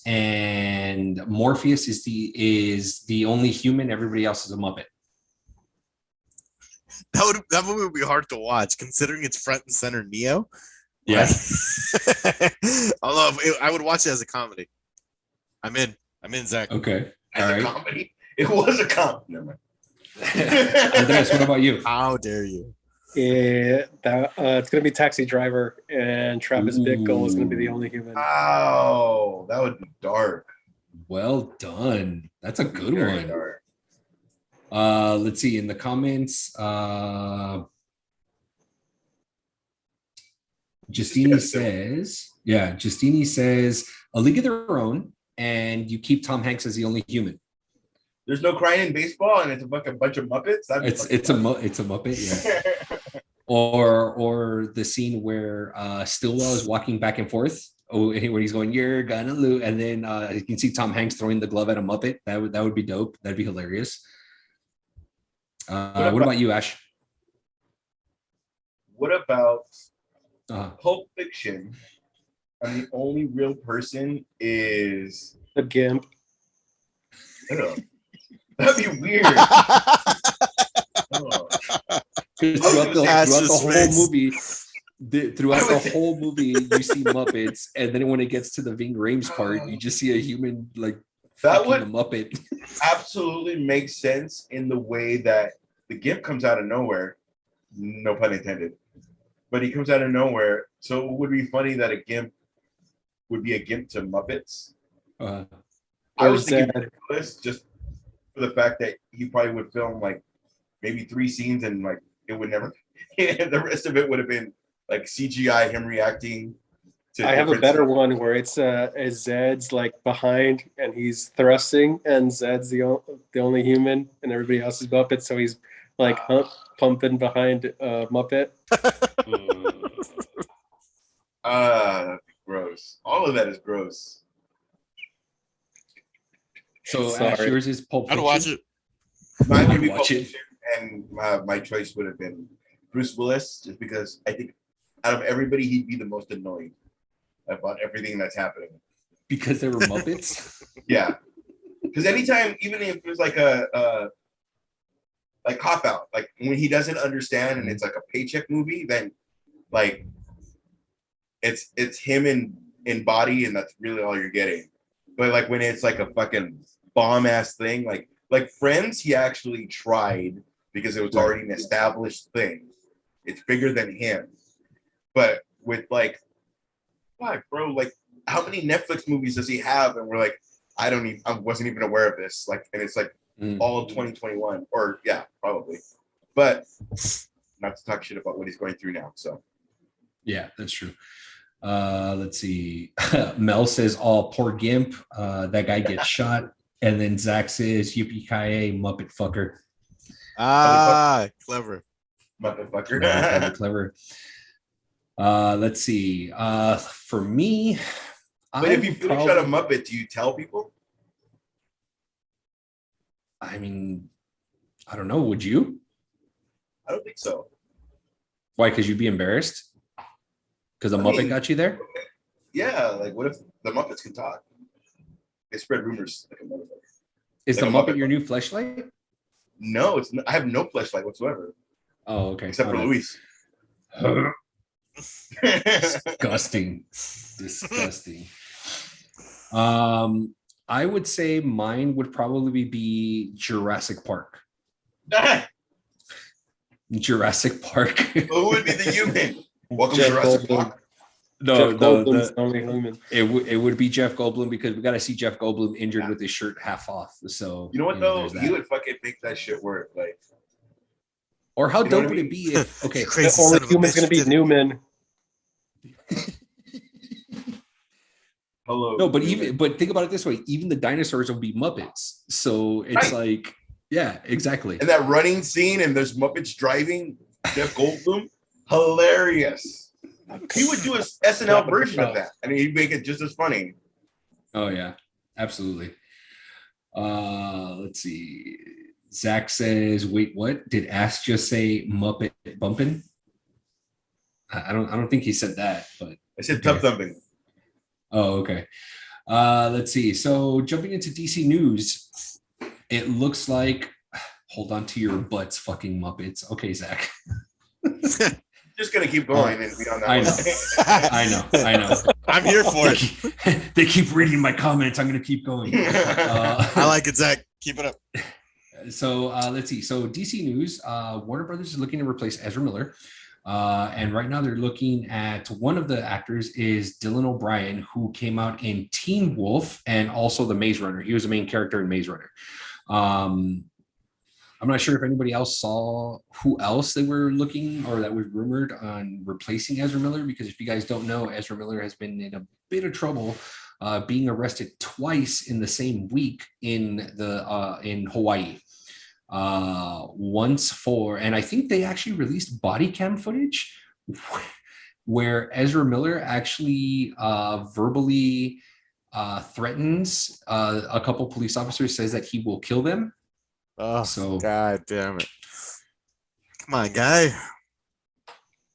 And Morpheus is the only human. Everybody else is a Muppet. That movie would be hard to watch considering it's front and center Neo. Yeah. Although I would watch it as a comedy. I'm in, Zach. Okay. As All a right. comedy. It was a comedy. Never mind. Andreas, what about you? How dare you? Yeah, it's gonna be Taxi Driver, and Travis Bickle is gonna be the only human. Oh, that would be dark. Well done. That's a good Very one. dark. Let's see in the comments. Justini says, A League of Their Own and you keep Tom Hanks as the only human. There's no crying in baseball, and it's a bunch of Muppets. It's a Muppet, yeah. Or the scene where Stillwell is walking back and forth. Oh, when he's going, "You're gonna lose," and then you can see Tom Hanks throwing the glove at a Muppet. That would be dope. That'd be hilarious. What about you, Ash? What about Uh, Pulp Fiction? And the only real person is The Gimp. Ugh. That'd be weird. Throughout the whole face. movie, throughout the whole movie, you see Muppets, and then when it gets to the Ving Rhames part, you just see a human like That fucking would a Muppet. absolutely make sense in the way that the Gimp comes out of nowhere. No pun intended. But he comes out of nowhere. So it would be funny that a Gimp would be a Gimp to Muppets. I was thinking ridiculous just for the fact that he probably would film like maybe 3 scenes and like it would never the rest of it would have been like CGI him reacting to I have a different better stuff. one where it's Zed's like behind and he's thrusting, and Zed's the only human, and everybody else is Muppet, so he's like pumping behind Muppet. Gross. All of that is gross. So Sorry. Ash, yours is Pulp I'd Fiction. watch it. Mine would be Watch Pulp it. Fiction, and my choice would have been Bruce Willis, just because I think out of everybody, he'd be the most annoyed about everything that's happening. Because they were Muppets. Yeah, because anytime, even if it was like a like cop out, like when he doesn't understand and it's like a paycheck movie, then like it's him in body, and that's really all you're getting. But like when it's like a fucking bomb ass thing, like Friends, he actually tried because it was already an established thing. It's bigger than him. But with like, fuck, bro, like how many Netflix movies does he have? And we're like, I wasn't even aware of this. Like, and it's like all 2021, or yeah, probably. But not to talk shit about what he's going through now. So Yeah, that's true. Let's see. Mel says, "Oh, poor Gimp. That guy gets shot." And then Zach says, "Yippee ki Muppet fucker." Clever. motherfucker. Clever. Let's see. For me, But if you finish out a Muppet, do you tell people? I mean, I don't know. Would you? I don't think so. Why? Because you'd be embarrassed? Because the Muppet got you there? Yeah, like what if the Muppets can talk? They spread rumors like a motherfucker. Is Like the a Muppet Muppet. your new fleshlight? No, it's not, I have no fleshlight whatsoever, Oh, okay. except for All right. Luis. Disgusting. Disgusting. I would say mine would probably be Jurassic Park. Jurassic Park. Who would be the human? Welcome Jeff to Jurassic Goldblum. Park. No, Jeff Goldblum's the only human. it would be Jeff Goldblum, because we got to see Jeff Goldblum injured with his shirt half off. So You know what though? there's that. He would fucking make that shit work. Like, Or how You know dope what I would mean? it be if okay, Crazy The only son of a human's bitch going to be did it. Newman. hello. no, but human. but think about it this way: even the dinosaurs will be Muppets. So it's like, yeah, exactly. And that running scene, and there's Muppets driving Jeff Goldblum, hilarious. He would do a SNL version of that. I mean, he'd make it just as funny. Oh yeah, absolutely. Let's see. Zach says, "Wait, what? Did Ash just say Muppet bumping?" I don't think he said that, but I said tub thumping. oh, okay. Let's see. So jumping into DC news, it looks like, hold on to your butts, fucking Muppets. Okay, Zach. Just gonna keep going and be on that. I one. know. I know. I'm here for it. They keep reading my comments. I'm gonna keep going. I like it, Zach. Keep it up. So let's see. So DC News, Warner Brothers is looking to replace Ezra Miller. And right now they're looking at, one of the actors is Dylan O'Brien, who came out in Teen Wolf and also The Maze Runner. He was the main character in Maze Runner. I'm not sure if anybody else saw who else they were looking or that was rumored on replacing Ezra Miller, because if you guys don't know, Ezra Miller has been in a bit of trouble being arrested twice in the same week in Hawaii. Once for, and I think they actually released body cam footage where Ezra Miller actually verbally threatens a couple police officers, says that he will kill them. Oh, So God damn it. Come on, guy.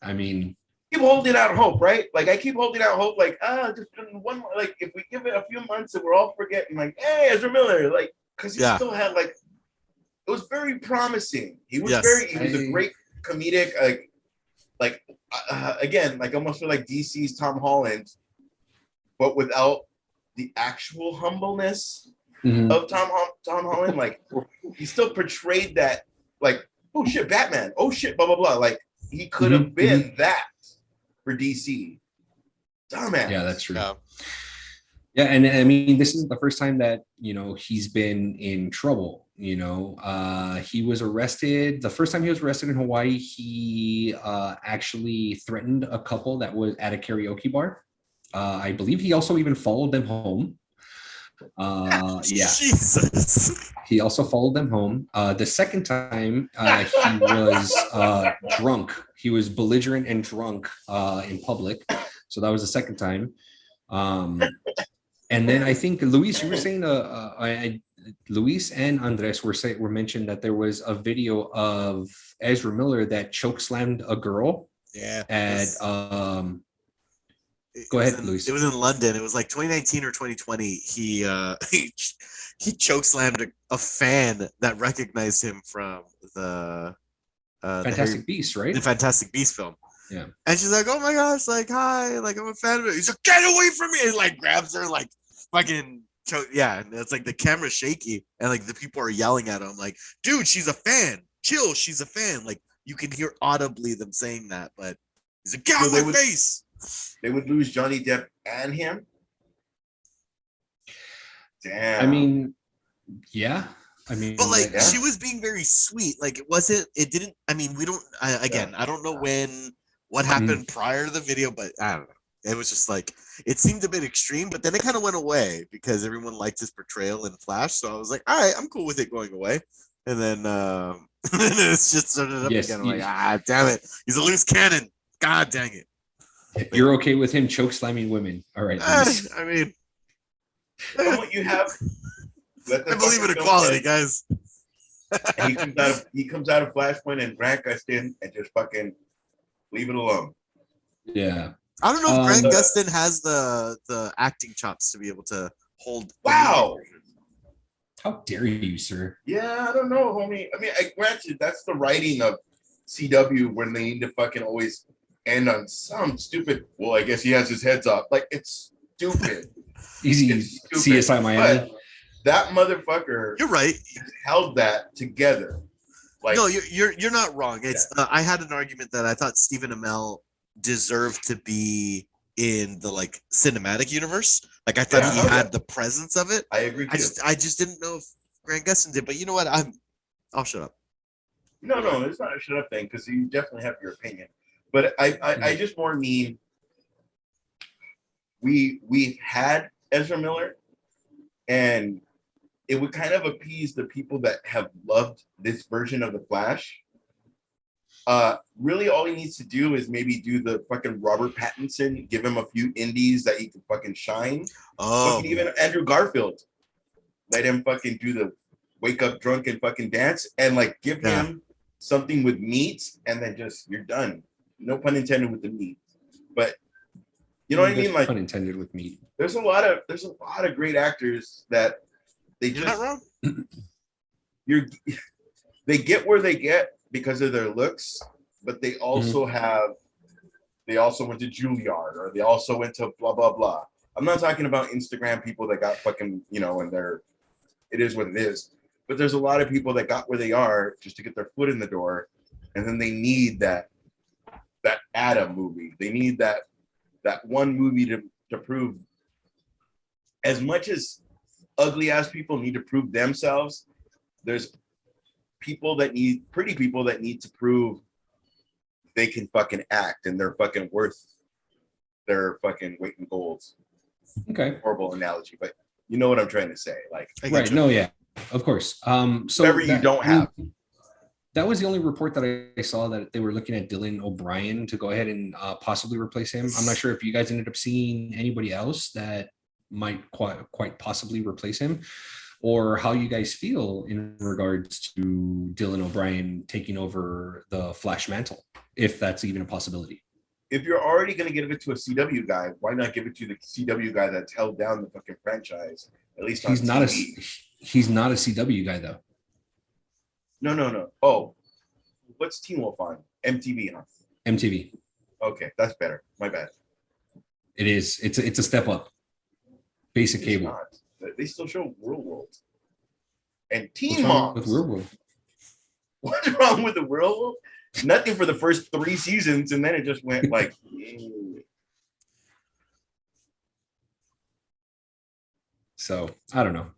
I mean, keep holding out hope, right? Like I keep holding out hope, like just one, like if we give it a few months and we're all forgetting, like, hey, Ezra Miller, like, because he still had like, it was very promising. He was he was a great comedic, again, like almost feel like DC's Tom Holland, but without the actual humbleness of Tom Holland. Like he still portrayed that, like, oh shit, Batman, oh shit, blah blah blah. Like he could have been that for DC. Dumbass. Yeah, that's true. Yeah, and I mean, this isn't the first time that, you know, he's been in trouble. You know, he was arrested. The first time he was arrested in Hawaii, he actually threatened a couple that was at a karaoke bar. I believe he also even followed them home. Yeah, Jesus. He also followed them home. The second time, he was drunk. He was belligerent and drunk in public. So that was the second time. And then I think Luis, you were saying, Luis and Andres were mentioned that there was a video of Ezra Miller that choke slammed a girl. Yeah. At go ahead, Luis. It was in London. It was like 2019 or 2020. He choke slammed a fan that recognized him from the Fantastic Beasts, right? The Fantastic Beasts film. Yeah. And she's like, oh my gosh, like, hi, like, I'm a fan of it. He's like, get away from me. And like grabs her, like, fucking choke. Yeah. And it's like the camera's shaky. And like the people are yelling at him, like, dude, she's a fan. Chill. She's a fan. Like, you can hear audibly them saying that, but he's like, get out of my face. They would lose Johnny Depp and him. Damn. I mean, yeah. I mean, but like, she was being very sweet. Like, it didn't, I mean, we don't, I don't know what happened prior to the video, but I don't know. It was just like, it seemed a bit extreme, but then it kind of went away because everyone liked his portrayal in Flash. So I was like, all right, I'm cool with it going away. And then, it's just started up again. I'm like, damn it. He's a loose cannon. God dang it. You're okay with him choke slamming women. All right. I mean, what you have. I believe in equality, guys. he comes out of Flashpoint and Grant Gustin and just fucking leave it alone. Yeah. I don't know if Grant Gustin has the acting chops to be able to hold. Wow. How dare you, sir? Yeah, I don't know, homie. I mean, granted, that's the writing of CW when they need to fucking always end on some stupid. Well, I guess he has his heads up. Like, it's stupid. Easy. CSI Miami. But that motherfucker. You're right. Held that together. Like, no, you're not wrong. It's I had an argument that I thought Stephen Amell deserved to be in the like cinematic universe. Like I thought he had the presence of it. I agree. I just didn't know if Grant Gustin did. But you know what? I'll shut up. No, it's not a shut up thing because you definitely have your opinion. But I just more mean we had Ezra Miller, and it would kind of appease the people that have loved this version of the Flash. Really all he needs to do is maybe do the fucking Robert Pattinson, give him a few indies that he can fucking shine. Fucking even Andrew Garfield, let him fucking do the wake up drunk and fucking dance, and like give him something with meat, and then just you're done. No pun intended with the meat, but you know what I mean. Like pun intended with meat. There's a lot of great actors that they You're just not wrong. They get where they get because of their looks, but they also they also went to Juilliard, or they also went to blah blah blah. I'm not talking about Instagram people that got fucking, you know, and it is what it is. But there's a lot of people that got where they are just to get their foot in the door, and then they need that Adam movie. They need that one movie to prove. As much as ugly ass people need to prove themselves, there's pretty people that need to prove they can fucking act and they're fucking worth their fucking weight in gold. Okay. Horrible analogy, but you know what I'm trying to say. Like, I get Right. you. No, yeah, of course. So whatever you don't have. That was the only report that I saw that they were looking at Dylan O'Brien to go ahead and possibly replace him. I'm not sure if you guys ended up seeing anybody else that might quite possibly replace him, or how you guys feel in regards to Dylan O'Brien taking over the Flash mantle, if that's even a possibility. If you're already going to give it to a CW guy, why not give it to the CW guy that's held down the fucking franchise? At least on He's not TV. he's not a CW guy though. No. Oh, what's Teen Wolf on? MTV, huh? MTV. Okay, that's better. My bad. It is. It's a step up. Basic It's cable. not. They still show Real World and Teen What's wrong Moms. with Real World? What's wrong with the Real World? Nothing for the first 3 seasons, and then it just went like. So I don't know.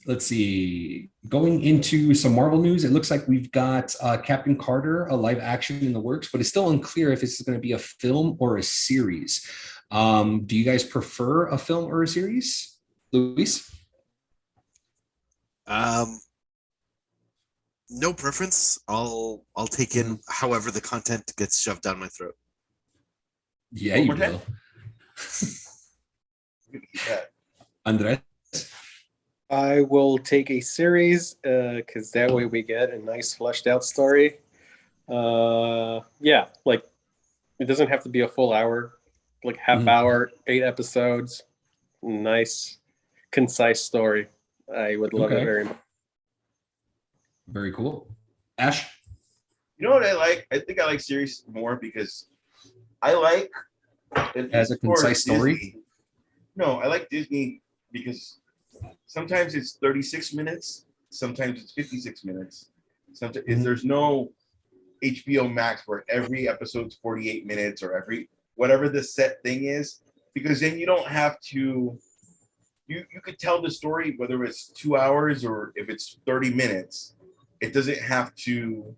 Let's see. Going into some Marvel news, it looks like we've got Captain Carter, a live action in the works, but it's still unclear if this is going to be a film or a series. Do you guys prefer a film or a series, Luis? No preference. I'll take in however the content gets shoved down my throat. Yeah, One you more time? will. Yeah. Andres? I will take a series because that way we get a nice fleshed out story. Yeah, like it doesn't have to be a full hour, like half hour, 8 episodes. Nice, concise story. I would love it very much. Very cool. Ash? You know what I like? I think I like series more because I like As a concise story? Disney. No, I like Disney because sometimes it's 36 minutes, sometimes it's 56 minutes. Sometimes there's no HBO Max where every episode's 48 minutes or every whatever the set thing is, because then you don't have to. You could tell the story whether it's 2 hours or if it's 30 minutes. It doesn't have to,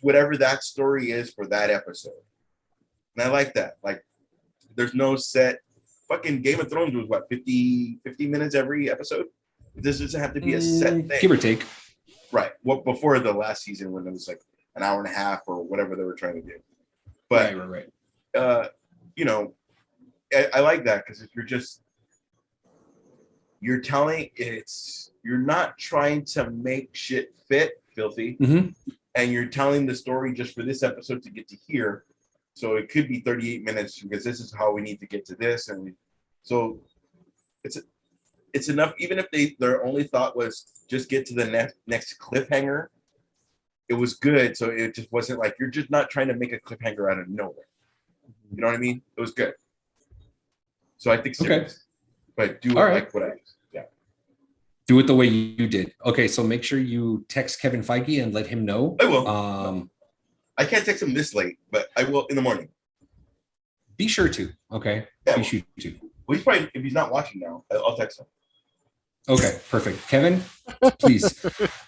whatever that story is for that episode. And I like that. Like, there's no set. Fucking Game of Thrones was what, 50 minutes every episode? This doesn't have to be a set thing. Give or take. Right. Well, before the last season when it was like an hour and a half or whatever they were trying to do. But, Right. You know, I like that because if you're not trying to make shit fit, filthy, and you're telling the story just for this episode to get to here. So it could be 38 minutes because this is how we need to get to this, and so it's enough. Even if their only thought was just get to the next cliffhanger, it was good. So it just wasn't like you're just not trying to make a cliffhanger out of nowhere. You know what I mean? It was good. So I think series, but do it like what I yeah. Do it the way you did. Okay, so make sure you text Kevin Feige and let him know. I will. I can't text him this late, but I will in the morning. Be sure to. Okay. Yeah, be sure to. Well, he's probably, if he's not watching now, I'll text him. Okay, perfect. Kevin, please.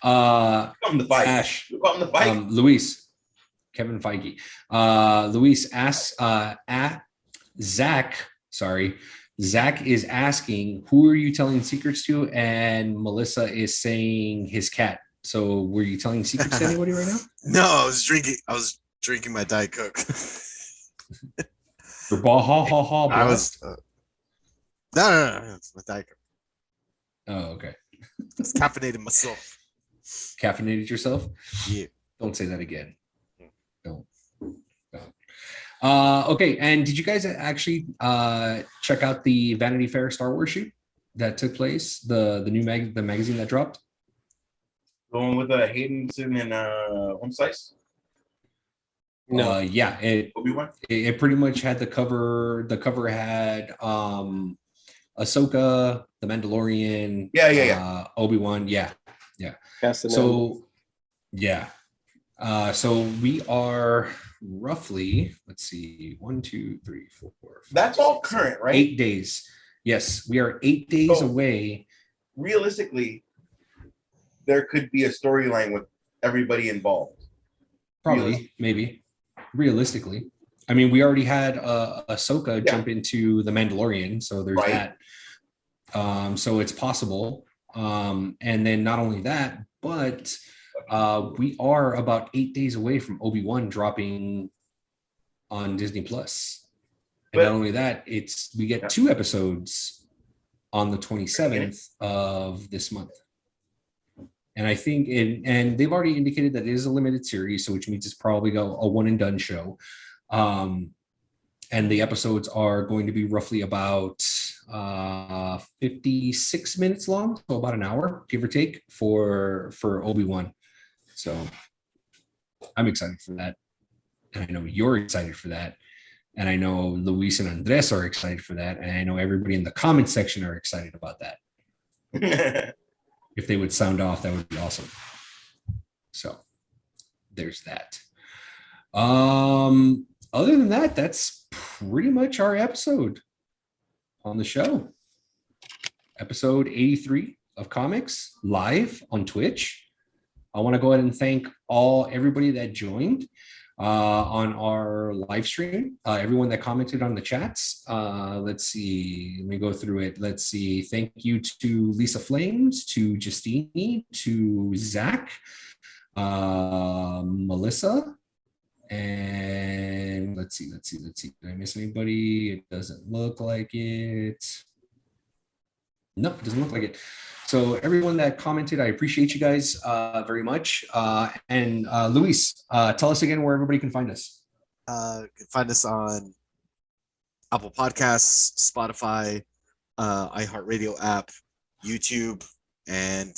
Come the fight. Ash. Come the fight. Luis. Kevin Feige. Luis asks at Zach. Sorry. Zach is asking, who are you telling secrets to? And Melissa is saying his cat. So were you telling secrets to anybody right now? No, I was drinking my Diet Coke. Your ha. I was no, it's my Diet Coke. Oh, okay. It's caffeinated myself. Caffeinated yourself? Yeah. Don't say that again. Don't. Okay, and did you guys actually check out the Vanity Fair Star Wars shoot that took place? The new the magazine that dropped? Going with Haydenson and Home Slice? No. Yeah, Obi-Wan? it pretty much had the cover. The cover had Ahsoka, The Mandalorian, Obi-Wan, yeah. So yeah. So we are roughly, let's see, 1, 2, 3, 4, 5, That's all current, right? 8 days. Yes, we are 8 days away. Realistically, there could be a storyline with everybody involved. Probably, maybe. Realistically. I mean, we already had Ahsoka Yeah. jump into the Mandalorian, so there's Right. that. So it's possible. And then not only that, but we are about 8 days away from Obi-Wan dropping on Disney Plus. And But- not only that, we get 2 episodes on the 27th of this month. And I think and they've already indicated that it is a limited series, so which means it's probably a one and done show. And the episodes are going to be roughly about 56 minutes long, so about an hour, give or take, for Obi-Wan. So I'm excited for that. And I know you're excited for that. And I know Luis and Andres are excited for that. And I know everybody in the comment section are excited about that. If they would sound off, that would be awesome. So there's that. Other than that, that's pretty much our episode on the show. Episode 83 of Comics, live on Twitch. I want to go ahead and thank everybody that joined on our live stream, everyone that commented on the chats. Let's see, let me go through it. Let's see. Thank you to Lisa Flames, to Justine, to Zach, Melissa, and let's see. Did I miss anybody? It doesn't look like it. Nope, it doesn't look like it. So everyone that commented, I appreciate you guys very much. And Luis, tell us again where everybody can find us. You can find us on Apple Podcasts, Spotify, iHeartRadio app, YouTube, and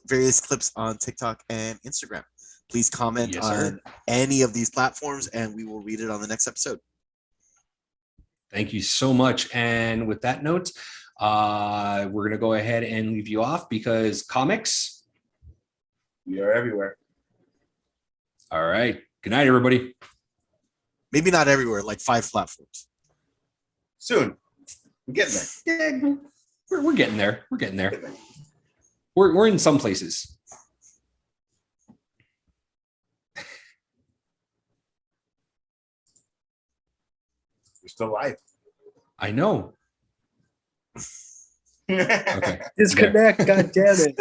various clips on TikTok and Instagram. Please comment Yes, on sir. any of these platforms, and we will read it on the next episode. Thank you so much. And with that note, we're going to go ahead and leave you off because comics. We are everywhere. All right. Good night, everybody. Maybe not everywhere, like 5 platforms. Soon. We're getting there. Yeah, we're getting there. We're getting there. We're in some places. We're still live. I know. Okay. Disconnect, god damn it.